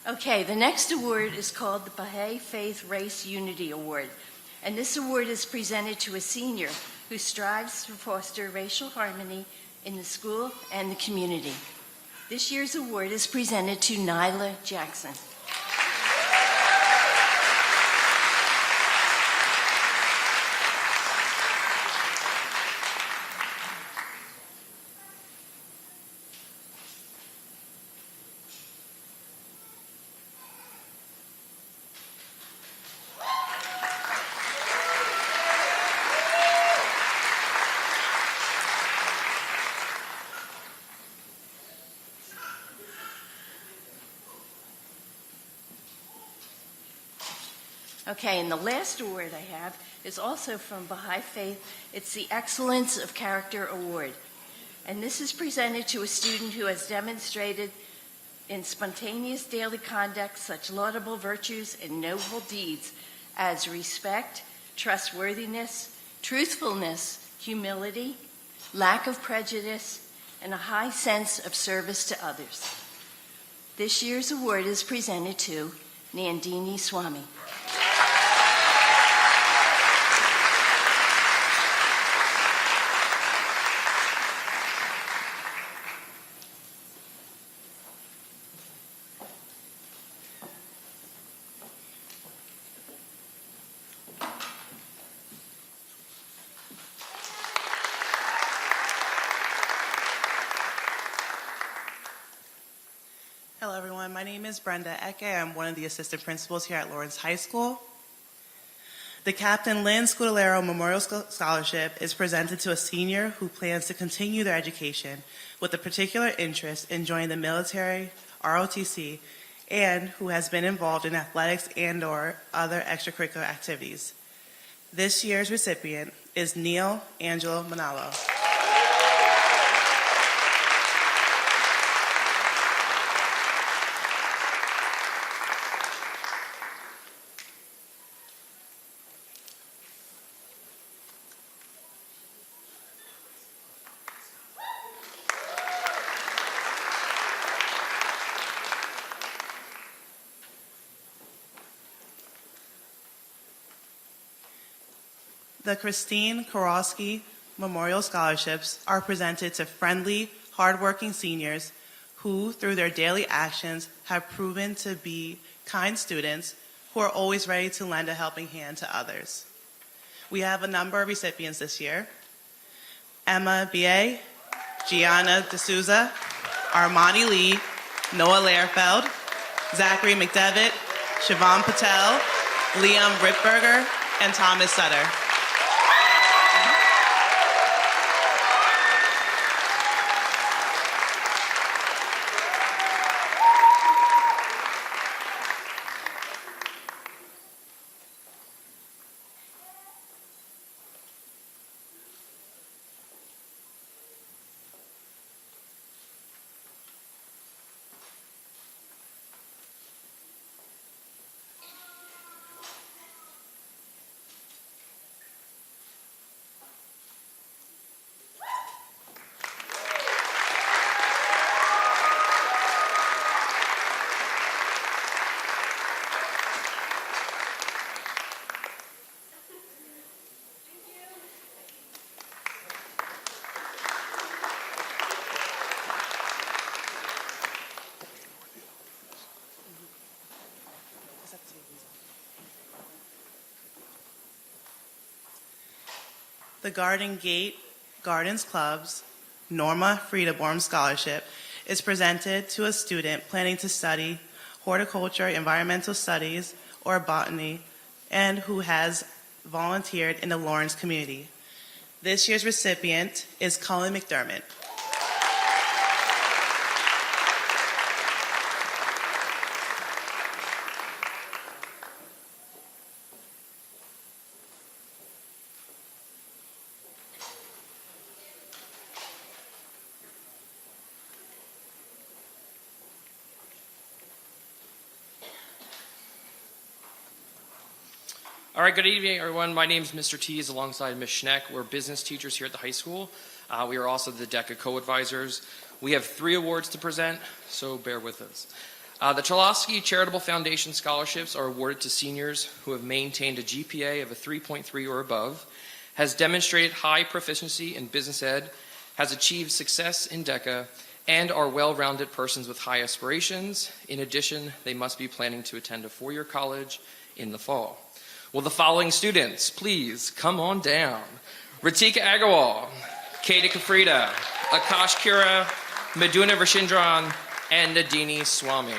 [SPEAKER 4] Okay, the next award is called the Baha'i Faith Race Unity Award. And this award is presented to a senior who strives to foster racial harmony in the school and the community. This year's award is presented to Nyla Jackson. Okay, and the last award I have is also from Baha'i Faith. It's the Excellence of Character Award. And this is presented to a student who has demonstrated in spontaneous daily conduct such laudable virtues and noble deeds as respect, trustworthiness, truthfulness, humility, lack of prejudice, and a high sense of service to others. This year's award is presented to Nandini Swami.
[SPEAKER 5] Hello, everyone. My name is Brenda Eke. I'm one of the assistant principals here at Lawrence High School. The Captain Lynn Scadelaro Memorial Scholarship is presented to a senior who plans to continue their education with a particular interest in joining the military, ROTC, and who has been involved in athletics and/or other extracurricular activities. This year's recipient is Neil Angelo Manalo. The Christine Korowski Memorial Scholarships are presented to friendly, hardworking seniors who, through their daily actions, have proven to be kind students who are always ready to lend a helping hand to others. We have a number of recipients this year: Emma B.A., Gianna D'Souza, Armani Lee, Noah Lehrfeld, Zachary McDevitt, Siobhan Patel, Liam Ripberger, and Thomas Sutter. The Garden Gate Gardens Club's Norma Freeda Scholarship is presented to a student planning to study horticulture, environmental studies, or botany, and who has volunteered in the Lawrence community. This year's recipient is Colin McDermott.
[SPEAKER 7] All right, good evening, everyone. My name is Mr. Tees alongside Ms. Schneck. We're business teachers here at the high school. We are also the DECA co-advisors. We have 3 awards to present, so bear with us. The Toloski Charitable Foundation scholarships are awarded to seniors who have maintained a GPA of a 3.3 or above, has demonstrated high proficiency in business ed, has achieved success in DECA, and are well-rounded persons with high aspirations. In addition, they must be planning to attend a 4-year college in the fall. Will the following students please come on down? Ritika Agarwal, Katie Kafrida, Akash Kira, Maduna Rashindran, and Nadini Swami.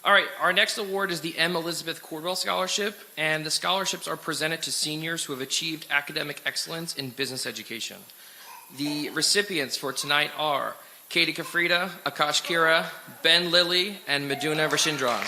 [SPEAKER 7] All right, our next award is the M. Elizabeth Cordwell Scholarship, and the scholarships are presented to seniors who have achieved academic excellence in business education. The recipients for tonight are Katie Kafrida, Akash Kira, Ben Lilly, and Maduna Rashindran.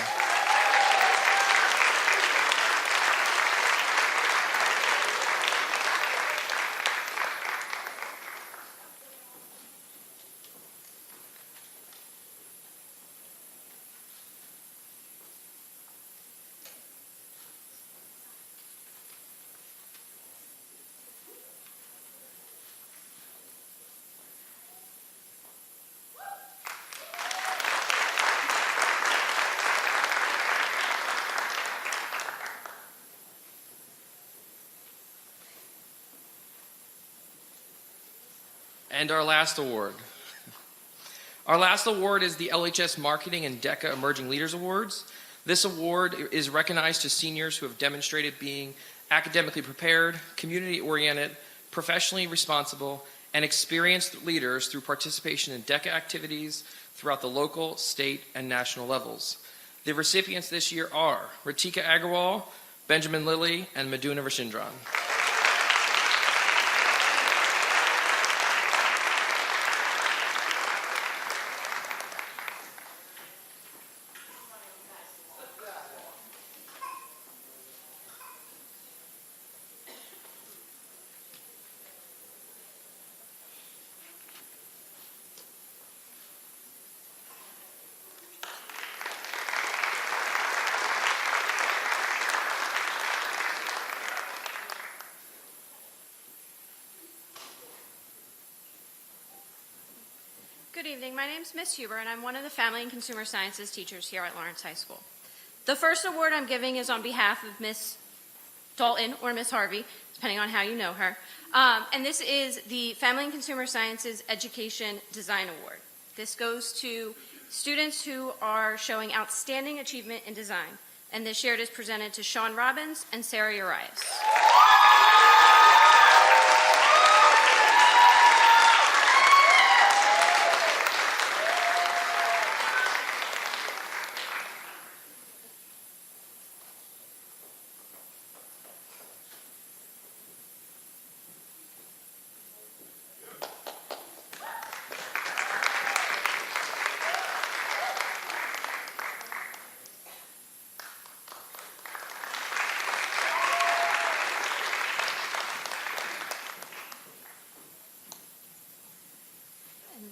[SPEAKER 7] And our last award. Our last award is the LHS Marketing and DECA Emerging Leaders Awards. This award is recognized to seniors who have demonstrated being academically prepared, community-oriented, professionally responsible, and experienced leaders through participation in DECA activities throughout the local, state, and national levels. The recipients this year are Ritika Agarwal, Benjamin Lilly, and Maduna Rashindran.
[SPEAKER 9] Good evening. My name is Miss Huber, and I'm one of the Family and Consumer Sciences teachers here at Lawrence High School. The first award I'm giving is on behalf of Miss Dalton or Miss Harvey, depending on how you know her. And this is the Family and Consumer Sciences Education Design Award. This goes to students who are showing outstanding achievement in design. And this year it is presented to Sean Robbins and Sarah Urias.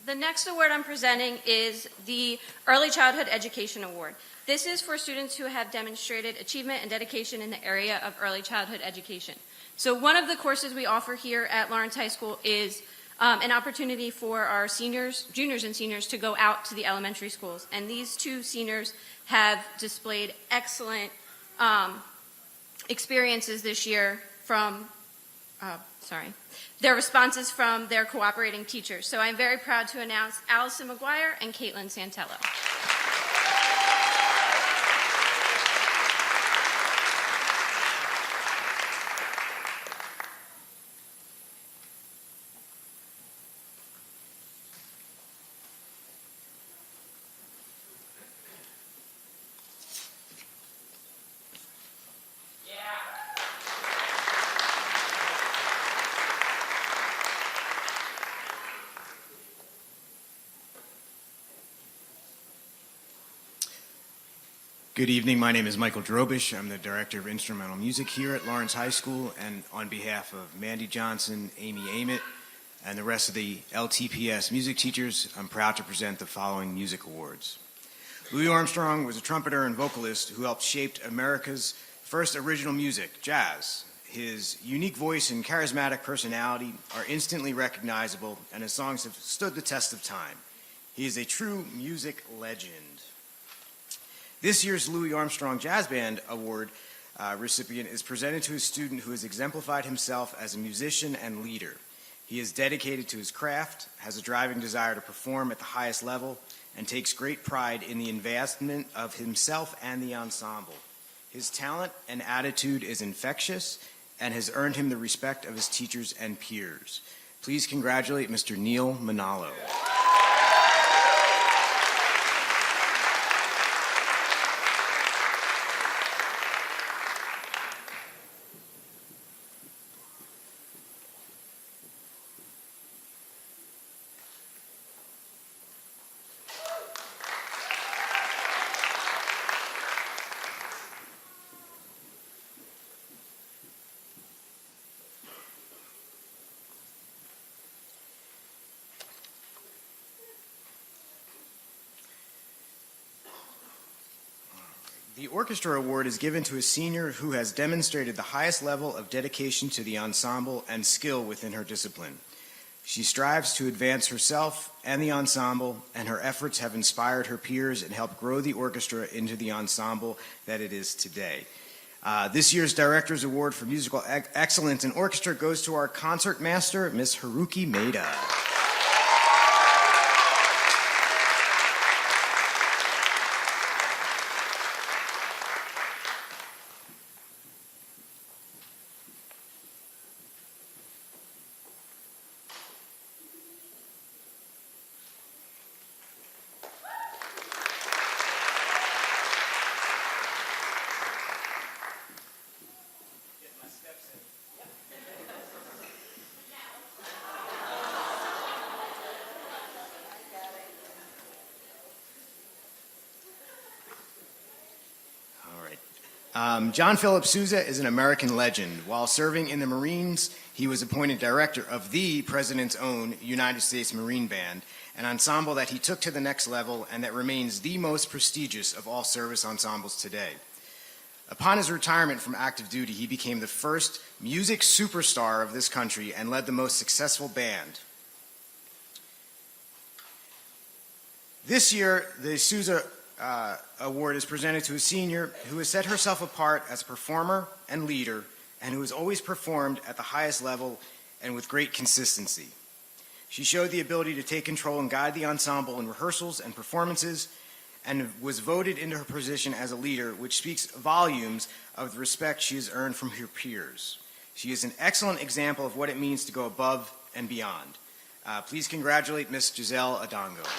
[SPEAKER 9] The next award I'm presenting is the Early Childhood Education Award. This is for students who have demonstrated achievement and dedication in the area of early childhood education. So one of the courses we offer here at Lawrence High School is an opportunity for our seniors, juniors and seniors to go out to the elementary schools. And these two seniors have displayed excellent experiences this year from their responses from their cooperating teachers. So I'm very proud to announce Allison McGuire and Caitlin Santello.
[SPEAKER 10] Good evening. My name is Michael Drobish. I'm the Director of Instrumental Music here at Lawrence High School, and on behalf of Mandy Johnson, Amy Ament, and the rest of the LTPS music teachers, I'm proud to present the following music awards. Louis Armstrong was a trumpeter and vocalist who helped shape America's first original music, jazz. His unique voice and charismatic personality are instantly recognizable, and his songs have stood the test of time. He is a true music legend. This year's Louis Armstrong Jazz Band Award recipient is presented to a student who has exemplified himself as a musician and leader. He is dedicated to his craft, has a driving desire to perform at the highest level, and takes great pride in the advancement of himself and the ensemble. His talent and attitude is infectious and has earned him the respect of his teachers and peers. Please congratulate Mr. Neil Manalo. The Orchestra Award is given to a senior who has demonstrated the highest level of dedication to the ensemble and skill within her discipline. She strives to advance herself and the ensemble, and her efforts have inspired her peers and helped grow the orchestra into the ensemble that it is today. This year's Director's Award for Musical Excellence in Orchestra goes to our concert master, Miss Haruki Maeda. John Philip Sousa is an American legend. While serving in the Marines, he was appointed director of the President's own United States Marine Band, an ensemble that he took to the next level and that remains the most prestigious of all service ensembles today. Upon his retirement from active duty, he became the first music superstar of this country and led the most successful band. This year, the Sousa Award is presented to a senior who has set herself apart as a performer and leader and who has always performed at the highest level and with great consistency. She showed the ability to take control and guide the ensemble in rehearsals and performances and was voted into her position as a leader, which speaks volumes of the respect she has earned from her peers. She is an excellent example of what it means to go above and beyond. Please congratulate Miss Giselle Adongo.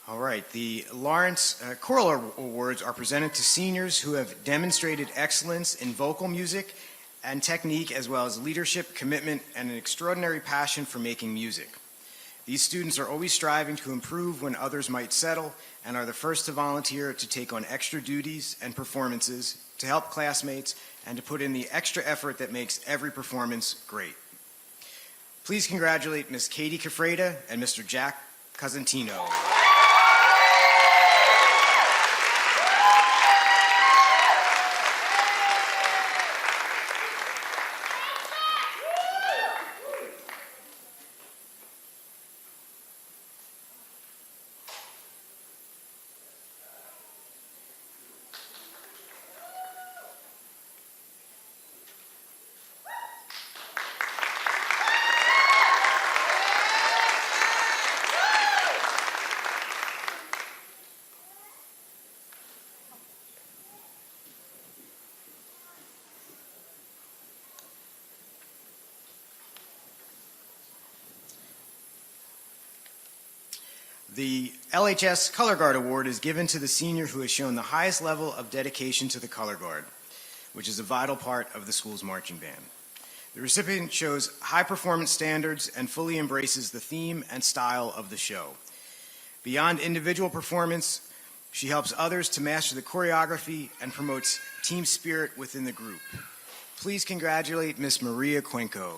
[SPEAKER 10] All right, the Lawrence Choral Awards are presented to seniors who have demonstrated excellence in vocal music and technique, as well as leadership, commitment, and an extraordinary passion for making music. These students are always striving to improve when others might settle and are the first to volunteer to take on extra duties and performances to help classmates and to put in the extra effort that makes every performance great. Please congratulate Ms. Katie Freeda and Mr. Jack Cosentino. The LHS Color Guard Award is given to the senior who has shown the highest level of dedication to the Color Guard, which is a vital part of the school's marching band. The recipient shows high performance standards and fully embraces the theme and style of the show. Beyond individual performance, she helps others to master the choreography and promotes team spirit within the group. Please congratulate Miss Maria Cuenco.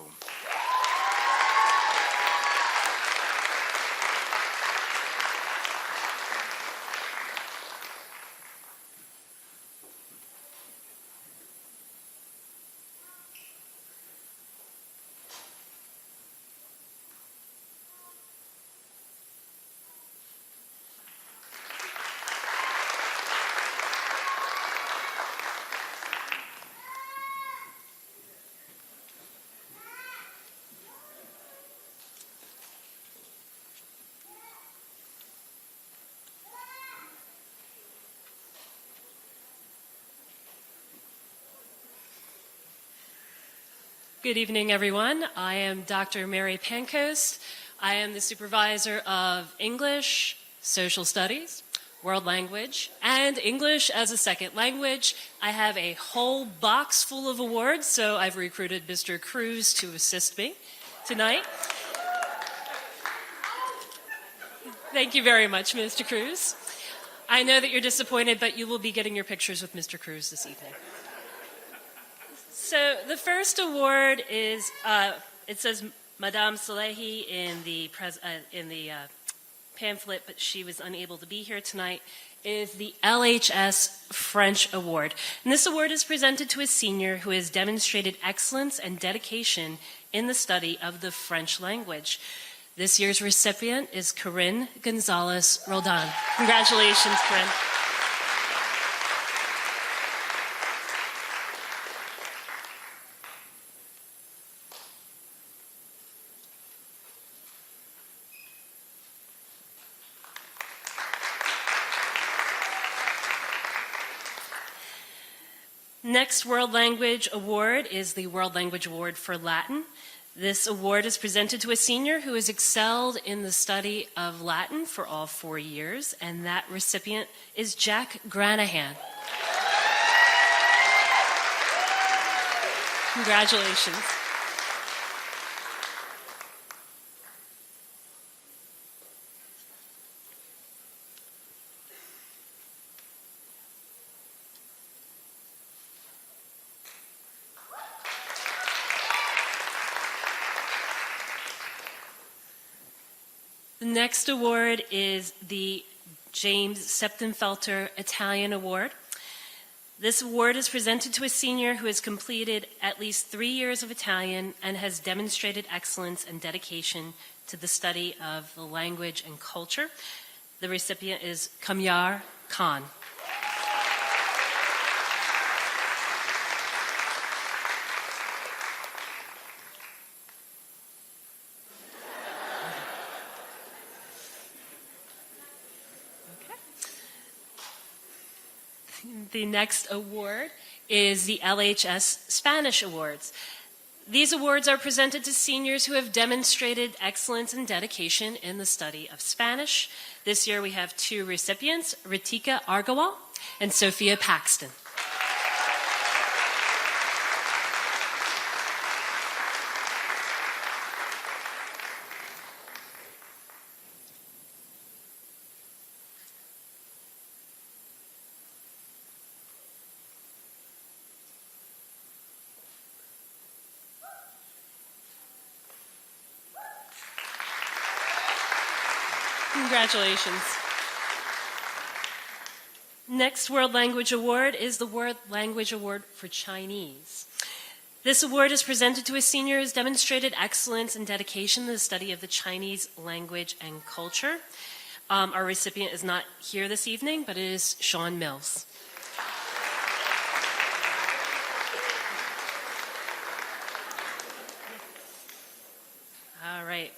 [SPEAKER 11] Good evening, everyone. I am Dr. Mary Pancoast. I am the supervisor of English, Social Studies, World Language, and English as a second language. I have a whole box full of awards, so I've recruited Mr. Cruz to assist me tonight. Thank you very much, Mr. Cruz. I know that you're disappointed, but you will be getting your pictures with Mr. Cruz this evening. So the first award is, it says Madame Salehi in the pamphlet, but she was unable to be here tonight, is the LHS French Award. And this award is presented to a senior who has demonstrated excellence and dedication in the study of the French language. This year's recipient is Corinne Gonzalez Roldan. Congratulations, Corinne. Next World Language Award is the World Language Award for Latin. This award is presented to a senior who has excelled in the study of Latin for all 4 years, and that recipient is Jack Granahan. Congratulations. The next award is the James Septenfelter Italian Award. This award is presented to a senior who has completed at least 3 years of Italian and has demonstrated excellence and dedication to the study of the language and culture. The recipient is Kamyar Khan. The next award is the LHS Spanish Awards. These awards are presented to seniors who have demonstrated excellence and dedication in the study of Spanish. This year we have 2 recipients, Ritika Argawal and Sophia Paxton. Congratulations. Next World Language Award is the World Language Award for Chinese. This award is presented to a senior who has demonstrated excellence and dedication in the study of the Chinese language and culture. Our recipient is not here this evening, but it is Sean Mills. All right.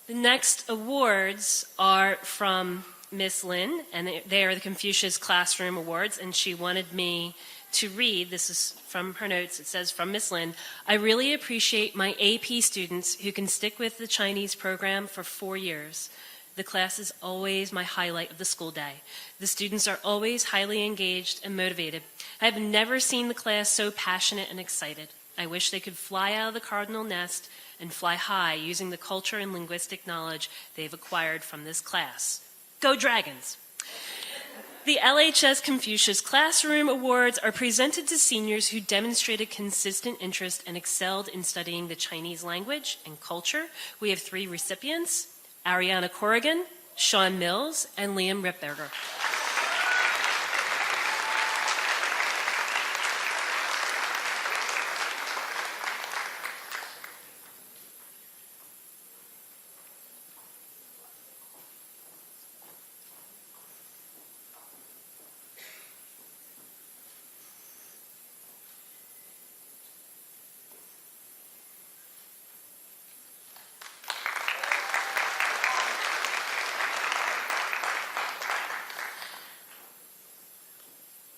[SPEAKER 11] The next awards are from Miss Lynn, and they are the Confucius Classroom Awards, and she wanted me to read, this is from her notes, it says, from Miss Lynn, I really appreciate my AP students who can stick with the Chinese program for 4 years. The class is always my highlight of the school day. The students are always highly engaged and motivated. I have never seen the class so passionate and excited. I wish they could fly out of the cardinal nest and fly high using the culture and linguistic knowledge they've acquired from this class. Go Dragons! The LHS Confucius Classroom Awards are presented to seniors who demonstrated consistent interest and excelled in studying the Chinese language and culture. We have 3 recipients, Ariana Corrigan, Sean Mills, and Liam Ripberger.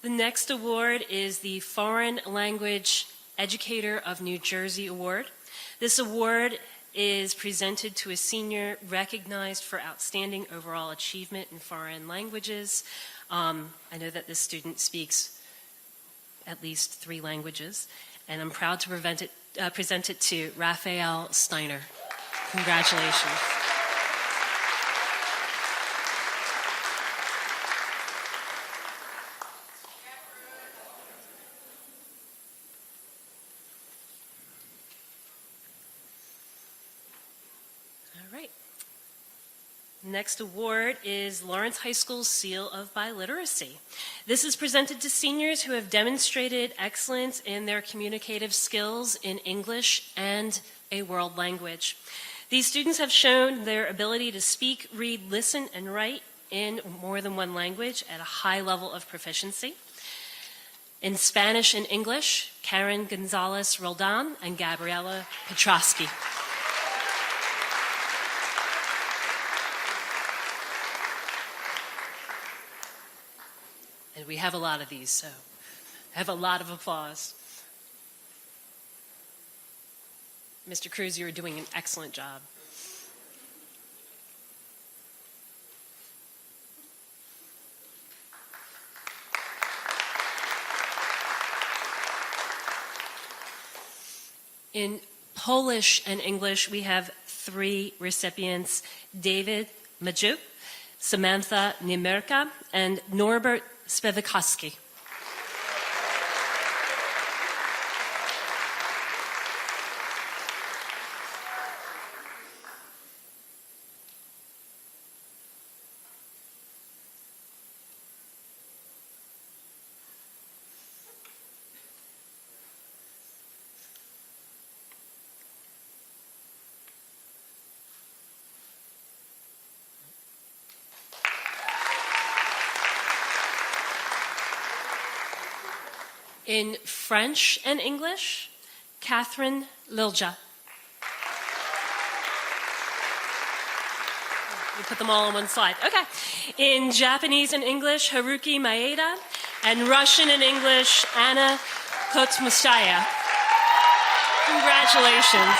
[SPEAKER 11] The next award is the Foreign Language Educator of New Jersey Award. This award is presented to a senior recognized for outstanding overall achievement in foreign languages. I know that this student speaks at least 3 languages, and I'm proud to present it to Raphael Steiner. Congratulations. All right. Next award is Lawrence High School's Seal of Biliteracy. This is presented to seniors who have demonstrated excellence in their communicative skills in English and a world language. These students have shown their ability to speak, read, listen, and write in more than one language at a high level of proficiency. In Spanish and English, Karen Gonzalez Roldan and Gabriela Petrosky. And we have a lot of these, so have a lot of applause. Mr. Cruz, you are doing an excellent job. In Polish and English, we have 3 recipients: David Majuk, Samantha Niemerka, and Norbert Spivakowski. In French and English, Catherine Lilja. You put them all on one slide. Okay. In Japanese and English, Haruki Maeda. And Russian and English, Anna Kotsmustaya. Congratulations.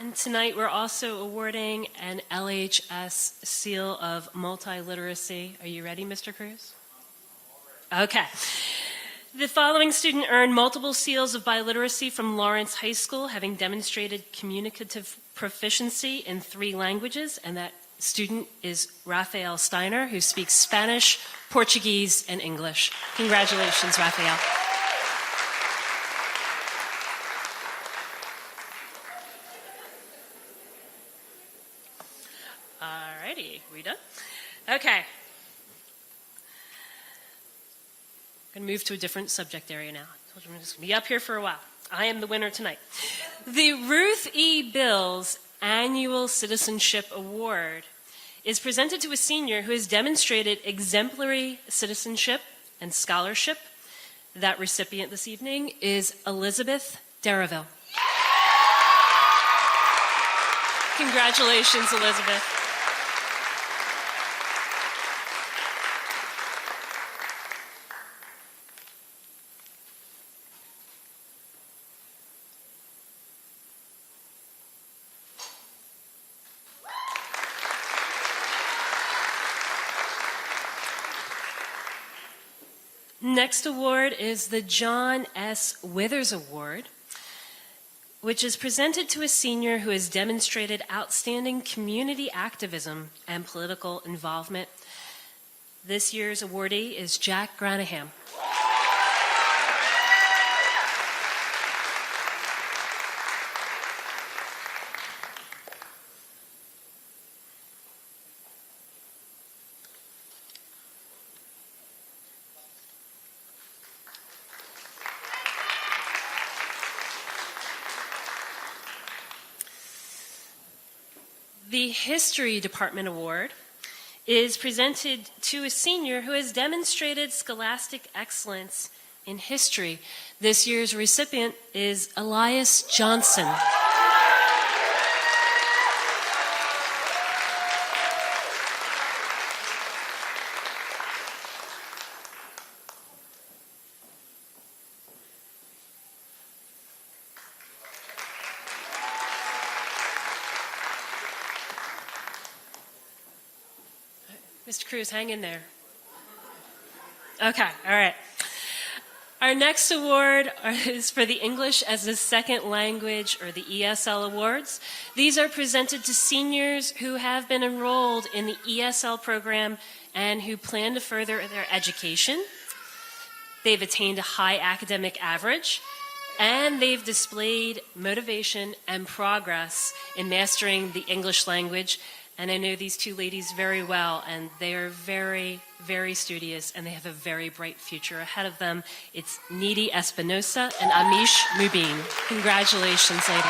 [SPEAKER 11] And tonight we're also awarding an LHS Seal of Multiliteracy. Are you ready, Mr. Cruz? Okay. The following student earned multiple seals of biliteracy from Lawrence High School, having demonstrated communicative proficiency in 3 languages, and that student is Raphael Steiner, who speaks Spanish, Portuguese, and English. Congratulations, Raphael. Alrighty, we done? Okay. I'm going to move to a different subject area now. I told you I'm just going to be up here for a while. I am the winner tonight. The Ruth E. Bills Annual Citizenship Award is presented to a senior who has demonstrated exemplary citizenship and scholarship. That recipient this evening is Elizabeth Darraville. Congratulations, Elizabeth. Next award is the John S. Withers Award, which is presented to a senior who has demonstrated outstanding community activism and political involvement. This year's awardee is Jack Granaham. The History Department Award is presented to a senior who has demonstrated scholastic excellence in history. This year's recipient is Elias Johnson. Mr. Cruz, hang in there. Okay, all right. Our next award is for the English as a Second Language, or the ESL Awards. These are presented to seniors who have been enrolled in the ESL program and who plan to further their education. They've attained a high academic average, and they've displayed motivation and progress in mastering the English language. And I know these two ladies very well, and they are very, very studious, and they have a very bright future ahead of them. It's Needy Espinosa and Amish Mubin. Congratulations, ladies.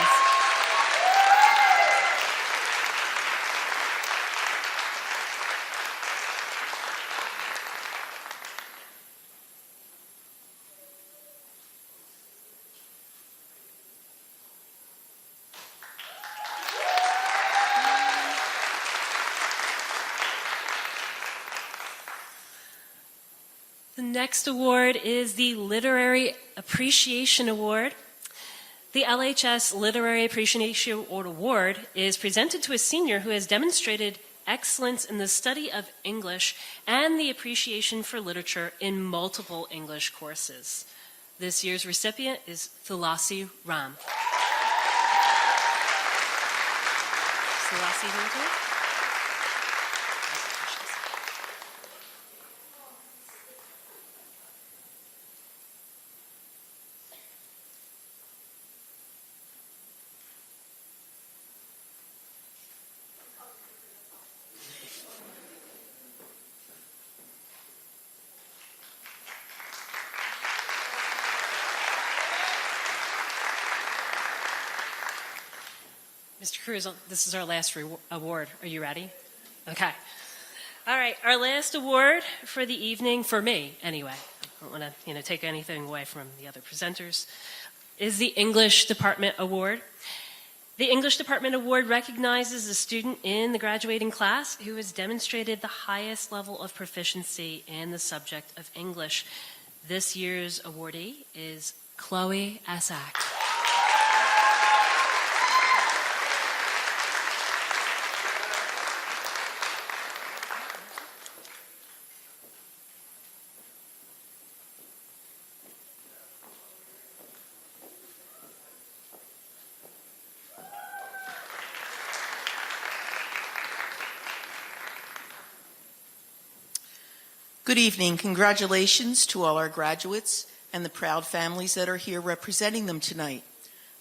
[SPEAKER 11] The next award is the Literary Appreciation Award. The LHS Literary Appreciation Award is presented to a senior who has demonstrated excellence in the study of English and the appreciation for literature in multiple English courses. This year's recipient is Toloski Ram. Toloski, here. Mr. Cruz, this is our last award. Are you ready? Okay. All right, our last award for the evening, for me anyway, I don't want to take anything away from the other presenters, is the English Department Award. The English Department Award recognizes a student in the graduating class who has demonstrated the highest level of proficiency in the subject of English. This year's awardee is Chloe Asak.
[SPEAKER 12] Good evening. Congratulations to all our graduates and the proud families that are here representing them tonight.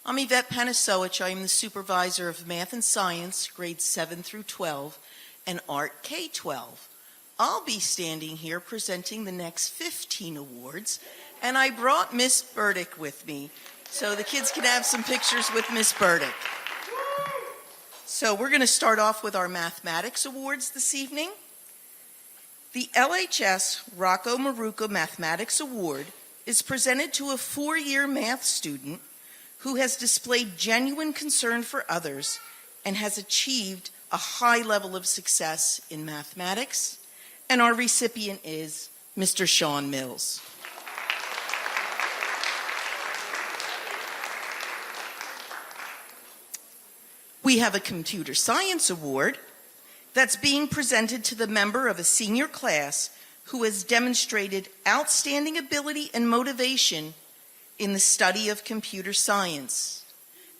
[SPEAKER 12] I'm Yvette Panisowicz. I am the supervisor of Math and Science, grades 7 through 12, and Art K-12. I'll be standing here presenting the next 15 awards, and I brought Miss Burdick with me, so the kids can have some pictures with Miss Burdick. So we're going to start off with our Mathematics Awards this evening. The LHS Rocco Maruca Mathematics Award is presented to a 4-year math student who has displayed genuine concern for others and has achieved a high level of success in mathematics. And our recipient is Mr. Sean Mills. We have a Computer Science Award that's being presented to the member of a senior class who has demonstrated outstanding ability and motivation in the study of computer science.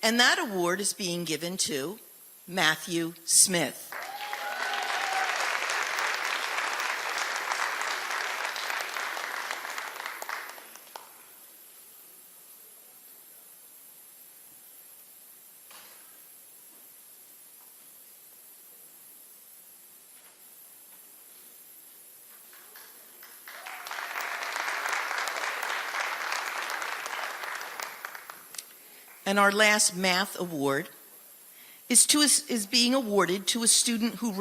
[SPEAKER 12] And that award is being given to Matthew Smith. And our last math award is being awarded to a student who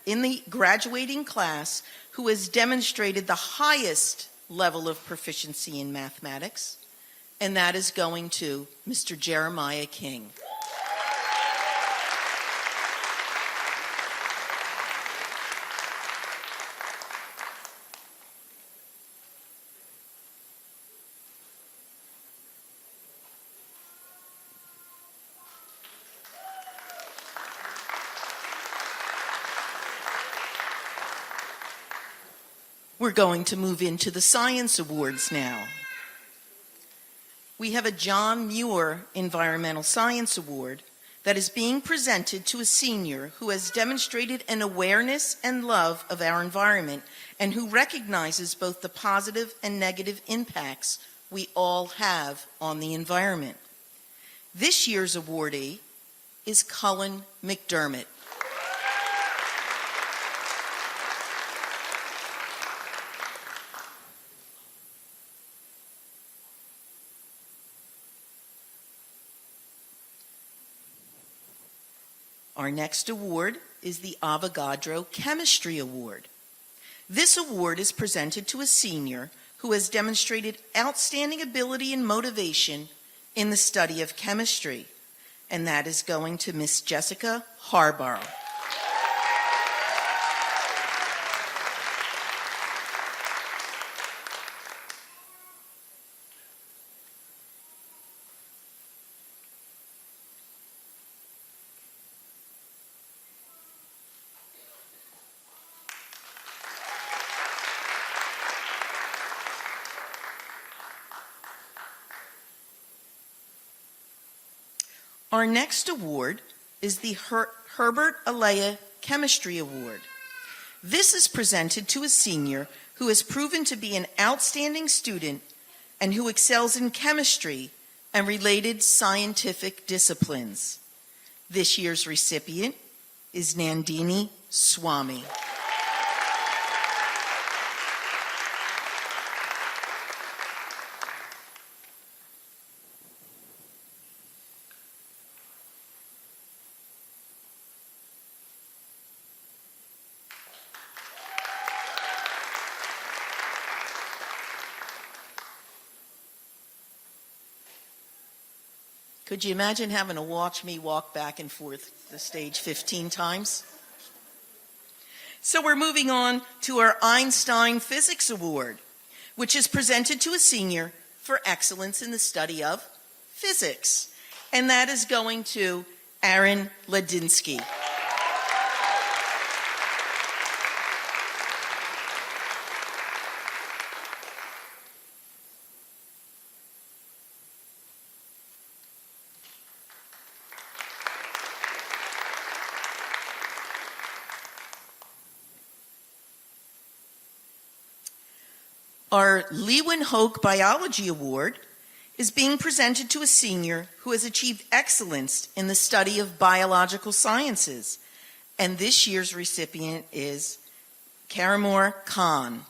[SPEAKER 12] in the graduating class who has demonstrated the highest level of proficiency in mathematics, and that is going to Mr. Jeremiah King. We're going to move into the Science Awards now. We have a John Muir Environmental Science Award that is being presented to a senior who has demonstrated an awareness and love of our environment and who recognizes both the positive and negative impacts we all have on the environment. This year's awardee is Cullen McDermott. Our next award is the Avogadro Chemistry Award. This award is presented to a senior who has demonstrated outstanding ability and motivation in the study of chemistry, and that is going to Miss Jessica Harborough. Our next award is the Herbert Alea Chemistry Award. This is presented to a senior who has proven to be an outstanding student and who excels in chemistry and related scientific disciplines. This year's recipient is Nandini Swami. Could you imagine having to watch me walk back and forth the stage 15 times? So we're moving on to our Einstein Physics Award, which is presented to a senior for excellence in the study of physics. And that is going to Aaron Ladinsky. Our Leeuwenhoek Biology Award is being presented to a senior who has achieved excellence in the study of biological sciences. And this year's recipient is Karamor Khan.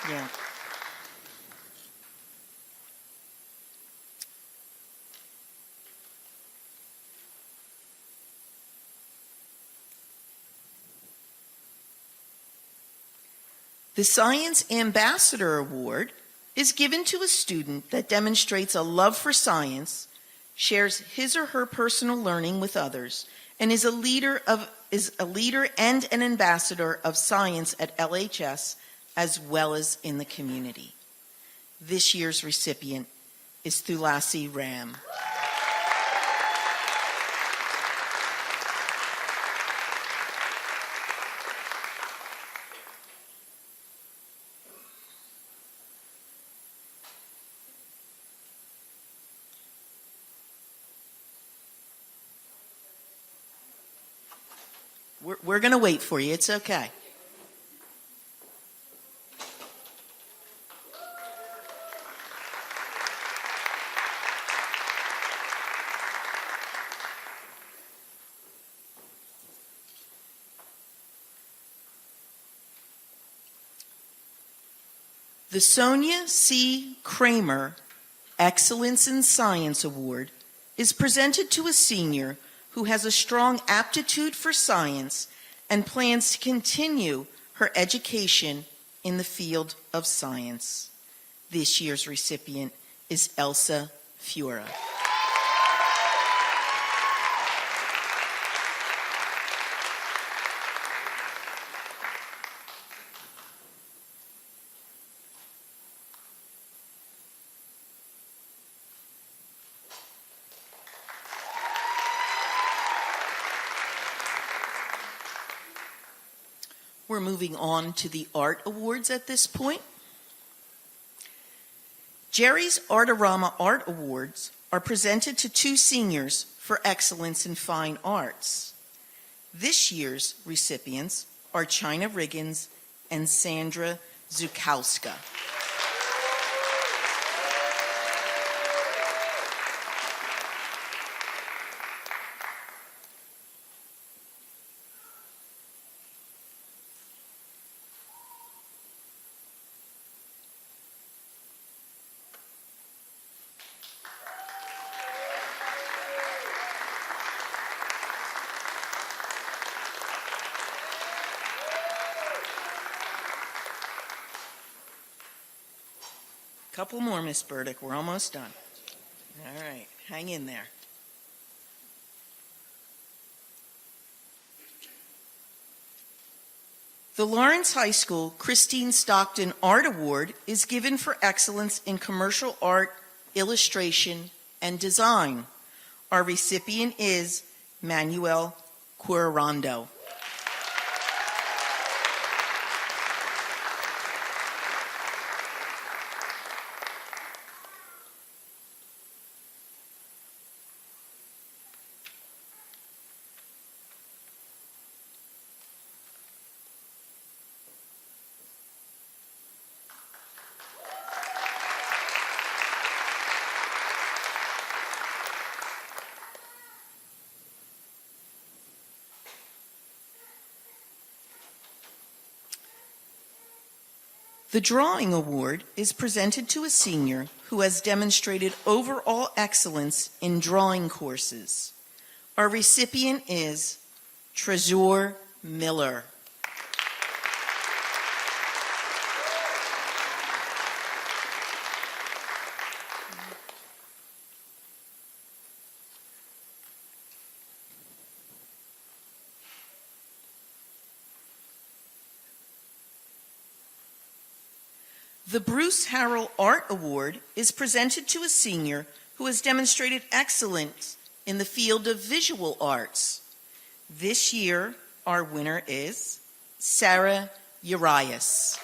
[SPEAKER 12] Yeah. The Science Ambassador Award is given to a student that demonstrates a love for science, shares his or her personal learning with others, and is a leader and an ambassador of science at LHS as well as in the community. This year's recipient is Thulasi Ram. We're going to wait for you. It's okay. The Sonia C. Kramer Excellence in Science Award is presented to a senior who has a strong aptitude for science and plans to continue her education in the field of science. This year's recipient is Elsa Fiora. We're moving on to the Art Awards at this point. Jerry's Artorama Art Awards are presented to two seniors for excellence in fine arts. This year's recipients are China Riggins and Sandra Zukowska. Couple more, Miss Burdick. We're almost done. All right, hang in there. The Lawrence High School Christine Stockton Art Award is given for excellence in commercial art, illustration, and design. Our recipient is Manuel Cuarando. The Drawing Award is presented to a senior who has demonstrated overall excellence in drawing courses. Our recipient is Trezor Miller. The Bruce Harrell Art Award is presented to a senior who has demonstrated excellence in the field of visual arts. This year, our winner is Sarah Urias.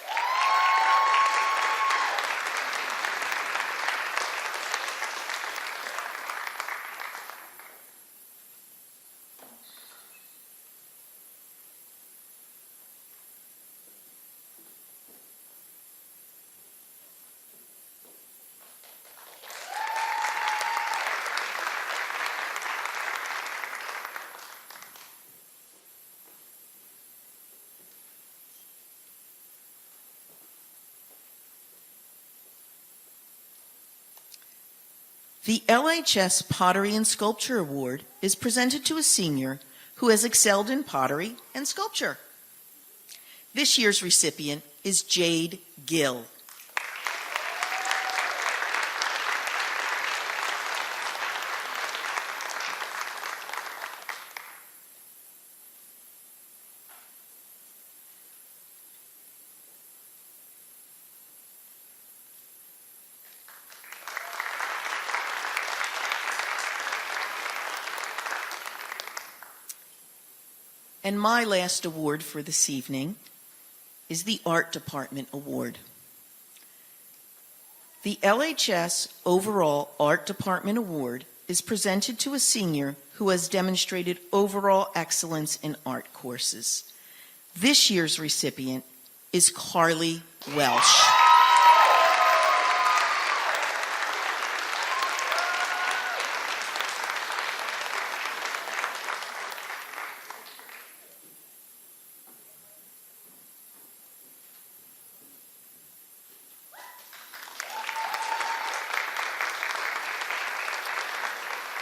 [SPEAKER 12] The LHS Pottery and Sculpture Award is presented to a senior who has excelled in pottery and sculpture. This year's recipient is Jade Gill. And my last award for this evening is the Art Department Award. The LHS Overall Art Department Award is presented to a senior who has demonstrated overall excellence in art courses. This year's recipient is Carly Welsh.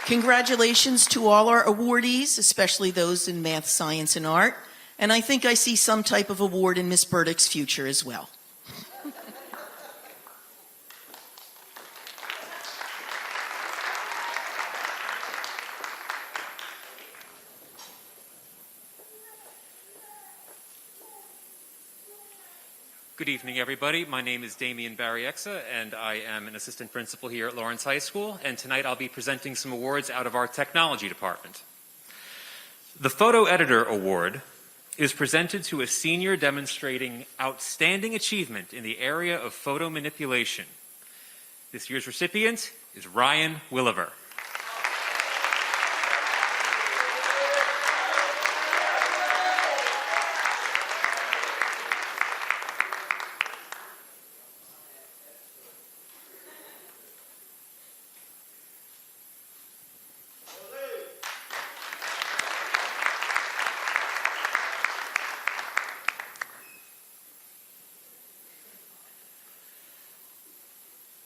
[SPEAKER 12] Congratulations to all our awardees, especially those in math, science, and art. And I think I see some type of award in Miss Burdick's future as well.
[SPEAKER 1] Good evening, everybody. My name is Damian Barriexza, and I am an assistant principal here at Lawrence High School. And tonight I'll be presenting some awards out of our technology department. The Photo Editor Award is presented to a senior demonstrating outstanding achievement in the area of photo manipulation. This year's recipient is Ryan Williver.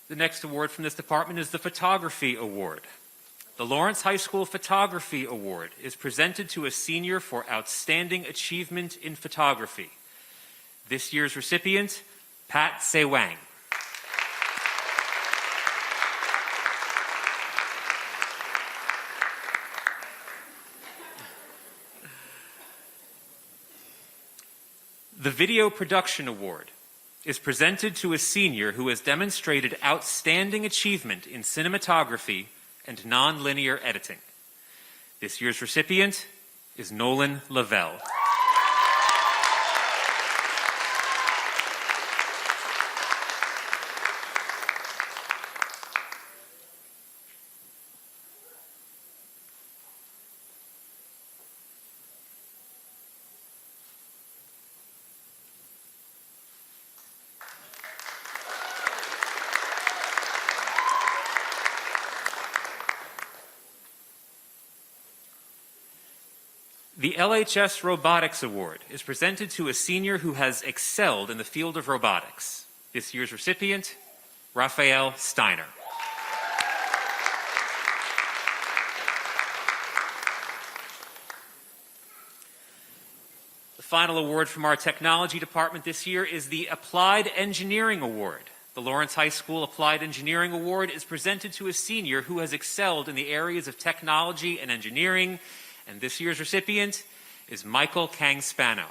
[SPEAKER 1] The next award from this department is the Photography Award. The Lawrence High School Photography Award is presented to a senior for outstanding achievement in photography. This year's recipient, Pat Sewang. The Video Production Award is presented to a senior who has demonstrated outstanding achievement in cinematography and nonlinear editing. This year's recipient is Nolan Lavelle. The LHS Robotics Award is presented to a senior who has excelled in the field of robotics. This year's recipient, Raphael Steiner. The final award from our technology department this year is the Applied Engineering Award. The Lawrence High School Applied Engineering Award is presented to a senior who has excelled in the areas of technology and engineering. And this year's recipient is Michael Kang-Spano.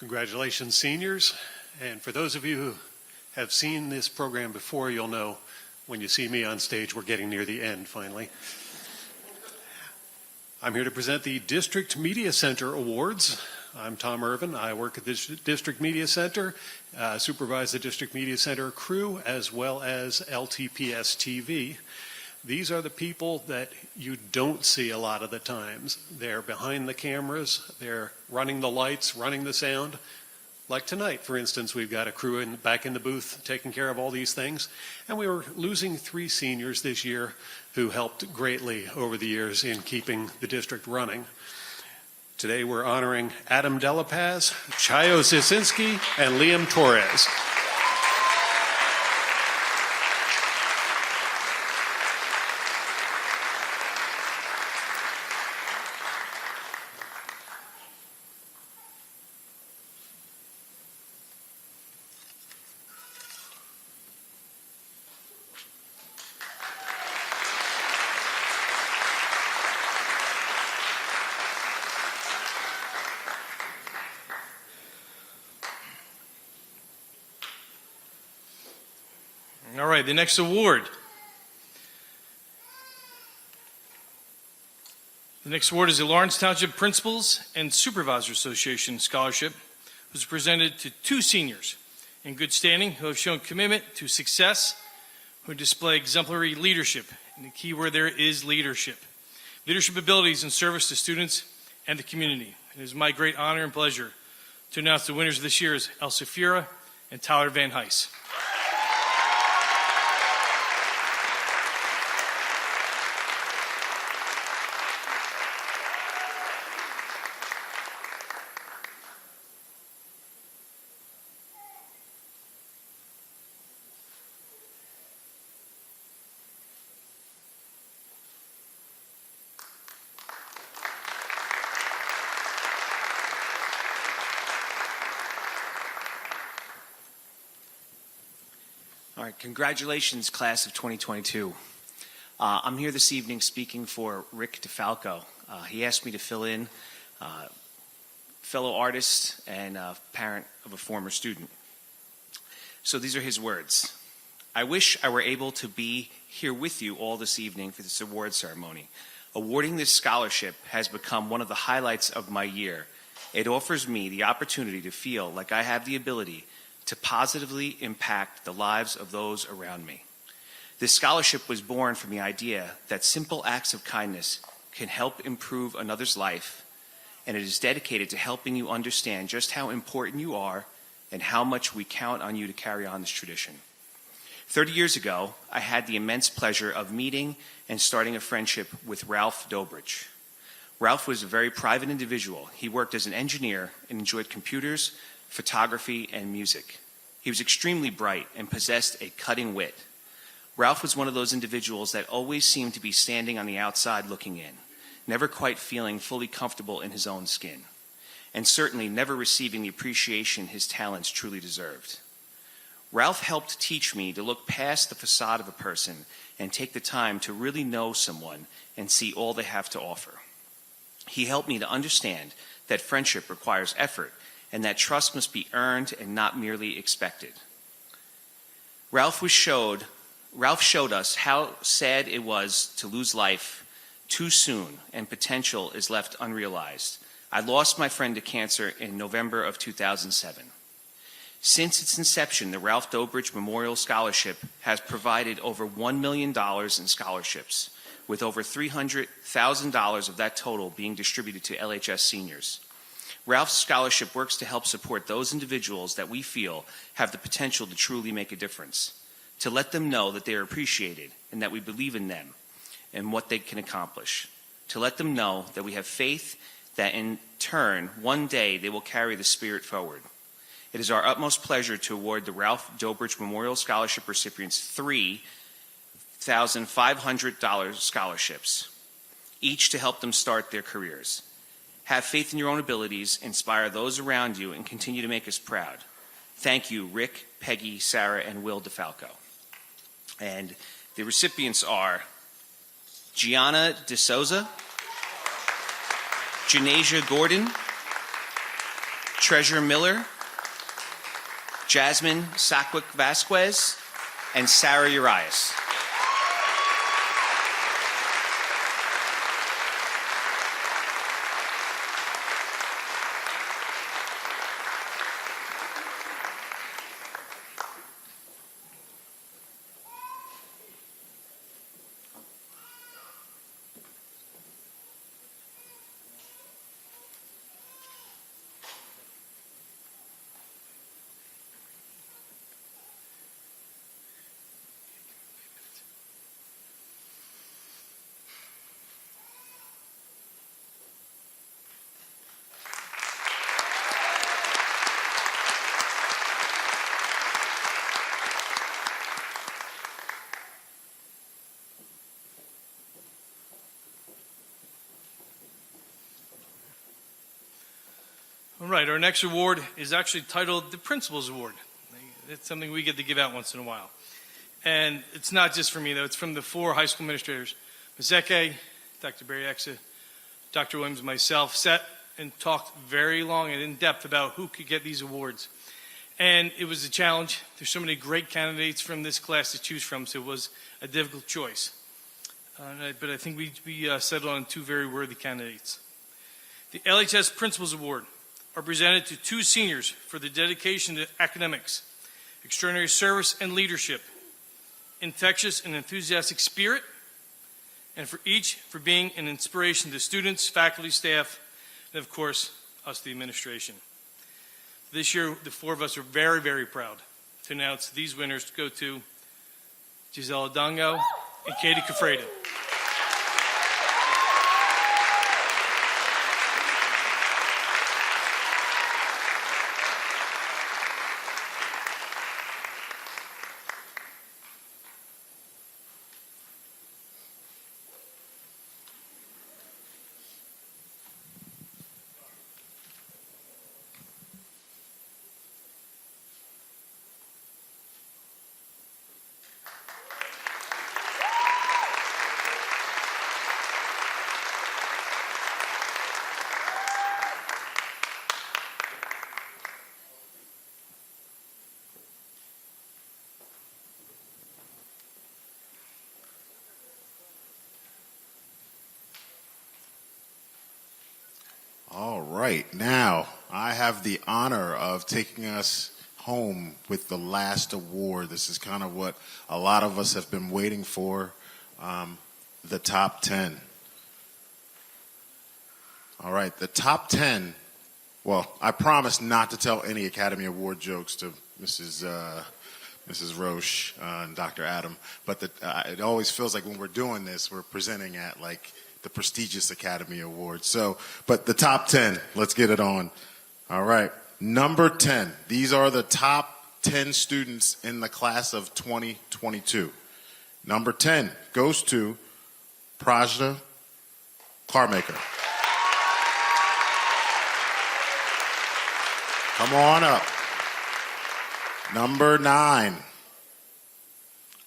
[SPEAKER 13] Congratulations, seniors. And for those of you who have seen this program before, you'll know when you see me on stage, we're getting near the end, finally. I'm here to present the District Media Center Awards. I'm Tom Irvin. I work at the District Media Center, supervise the District Media Center crew, as well as LTPS TV. These are the people that you don't see a lot of the times. They're behind the cameras, they're running the lights, running the sound. Like tonight, for instance, we've got a crew back in the booth taking care of all these things. And we were losing 3 seniors this year who helped greatly over the years in keeping the district running. Today we're honoring Adam Delapaz, Chayo Sisinski, and Liam Torres.
[SPEAKER 14] All right, the next award. The next award is the Lawrence Township Principals and Supervisors Association Scholarship. was presented to 2 seniors in good standing who have shown commitment to success, who display exemplary leadership. And the key word there is leadership. Leadership abilities in service to students and the community. It is my great honor and pleasure to announce the winners of this year's Elsa Fura and Tyler Van Heis.
[SPEAKER 10] All right, congratulations, class of 2022. I'm here this evening speaking for Rick DeFalco. He asked me to fill in, fellow artist and parent of a former student. So these are his words. I wish I were able to be here with you all this evening for this award ceremony. Awarding this scholarship has become one of the highlights of my year. It offers me the opportunity to feel like I have the ability to positively impact the lives of those around me. This scholarship was born from the idea that simple acts of kindness can help improve another's life, and it is dedicated to helping you understand just how important you are and how much we count on you to carry on this tradition. 30 years ago, I had the immense pleasure of meeting and starting a friendship with Ralph Dobrich. Ralph was a very private individual. He worked as an engineer and enjoyed computers, photography, and music. He was extremely bright and possessed a cutting wit. Ralph was one of those individuals that always seemed to be standing on the outside looking in, never quite feeling fully comfortable in his own skin, and certainly never receiving the appreciation his talents truly deserved. Ralph helped teach me to look past the facade of a person and take the time to really know someone and see all they have to offer. He helped me to understand that friendship requires effort and that trust must be earned and not merely expected. Ralph showed us how sad it was to lose life too soon and potential is left unrealized. I lost my friend to cancer in November of 2007. Since its inception, the Ralph Dobrich Memorial Scholarship has provided over $1 million in scholarships, with over $300,000 of that total being distributed to LHS seniors. Ralph's scholarship works to help support those individuals that we feel have the potential to truly make a difference, to let them know that they are appreciated and that we believe in them and what they can accomplish, to let them know that we have faith that in turn, one day they will carry the spirit forward. It is our utmost pleasure to award the Ralph Dobrich Memorial Scholarship recipients $3,500 scholarships, each to help them start their careers. Have faith in your own abilities, inspire those around you, and continue to make us proud. Thank you, Rick, Peggy, Sarah, and Will DeFalco. And the recipients are Gianna DeSouza, Janasia Gordon, Treasure Miller, Jasmine Sackwick Vasquez, and Sarah Urias.
[SPEAKER 14] All right, our next award is actually titled the Principal's Award. It's something we get to give out once in a while. And it's not just for me, though. It's from the 4 high school administrators. Ms. Eke, Dr. Barry-Exa, Dr. Williams, and myself sat and talked very long and in depth about who could get these awards. And it was a challenge. There's so many great candidates from this class to choose from, so it was a difficult choice. But I think we settled on 2 very worthy candidates. The LHS Principal's Award are presented to 2 seniors for the dedication to academics, extraordinary service and leadership, infectious and enthusiastic spirit, and for each for being an inspiration to students, faculty, staff, and of course, us, the administration. This year, the 4 of us are very, very proud to announce these winners go to Gisela Dongo and Katie Freeda.
[SPEAKER 6] All right, now I have the honor of taking us home with the last award. This is kind of what a lot of us have been waiting for, the top 10. All right, the top 10. Well, I promise not to tell any Academy Award jokes to Mrs. Roche and Dr. Adam, but it always feels like when we're doing this, we're presenting at like the prestigious Academy Awards. So, but the top 10, let's get it on. All right, number 10. These are the top 10 students in the class of 2022. Number 10 goes to Prajna Carmaker. Come on up. Number 9,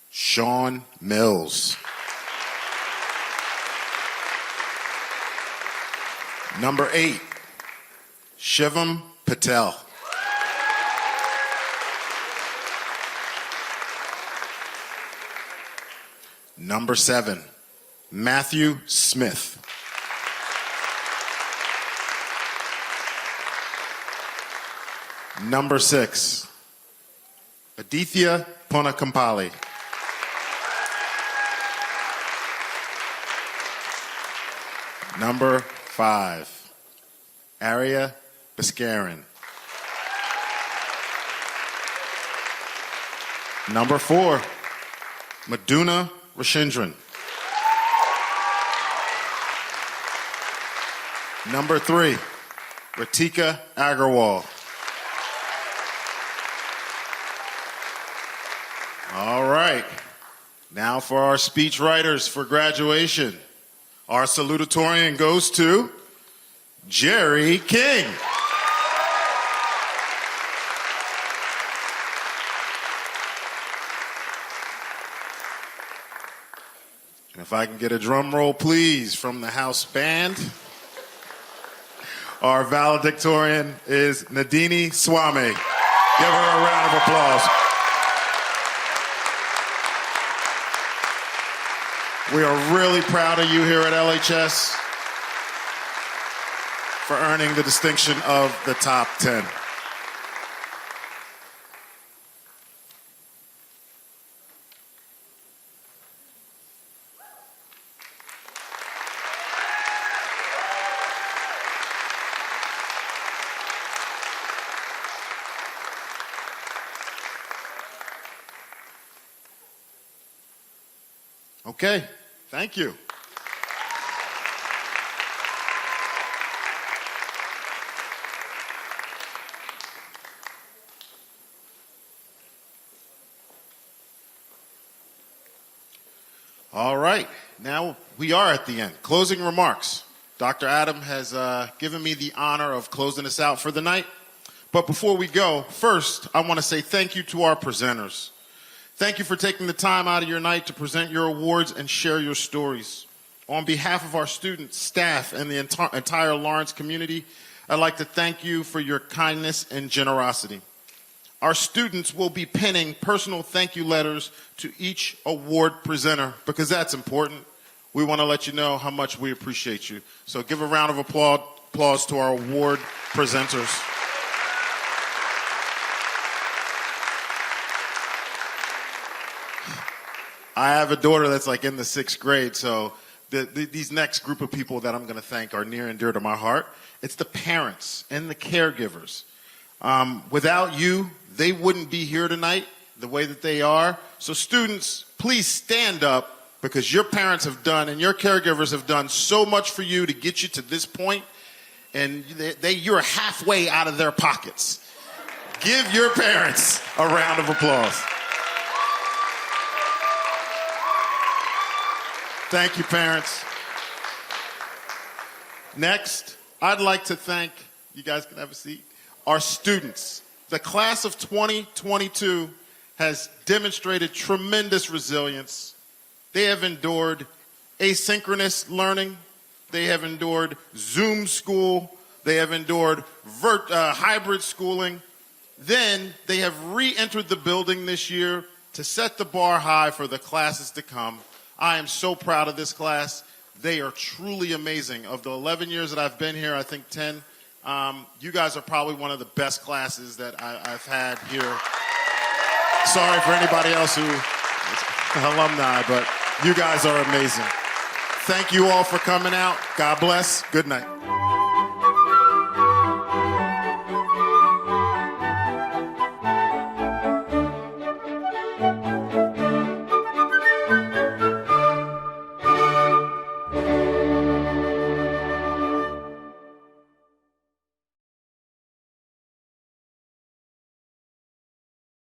[SPEAKER 6] Sean Mills. Number 8, Shivam Patel. Number 7, Matthew Smith. Number 6, Aditya Ponakampali. Number 5, Arya Biscarin. Number 4, Maduna Rashindran. Number 3, Ratika Agarwal. All right, now for our speech writers for graduation. Our salutatorian goes to Jerry King. And if I can get a drum roll, please, from the house band. Our valedictorian is Nadini Swami. Give her a round of applause. We are really proud of you here at LHS for earning the distinction of the top 10. Okay, thank you. All right, now we are at the end. Closing remarks. Dr. Adam has given me the honor of closing us out for the night. But before we go, first, I want to say thank you to our presenters. Thank you for taking the time out of your night to present your awards and share your stories. On behalf of our students, staff, and the entire Lawrence community, I'd like to thank you for your kindness and generosity. Our students will be penning personal thank you letters to each award presenter because that's important. We want to let you know how much we appreciate you. So give a round of applause applause to our award presenters. I have a daughter that's like in the 6th grade, so these next group of people that I'm going to thank are near and dear to my heart. It's the parents and the caregivers. Without you, they wouldn't be here tonight the way that they are. So students, please stand up, because your parents have done and your caregivers have done so much for you to get you to this point, and you're halfway out of their pockets. Give your parents a round of applause. Thank you, parents. Next, I'd like to thank, you guys can have a seat, our students. The class of 2022 has demonstrated tremendous resilience. They have endured asynchronous learning. They have endured Zoom school. They have endured hybrid schooling. Then they have re-entered the building this year to set the bar high for the classes to come. I am so proud of this class. They are truly amazing. Of the 11 years that I've been here, I think 10, you guys are probably one of the best classes that I've had here. Sorry for anybody else who is alumni, but you guys are amazing. Thank you all for coming out. God bless. Good night.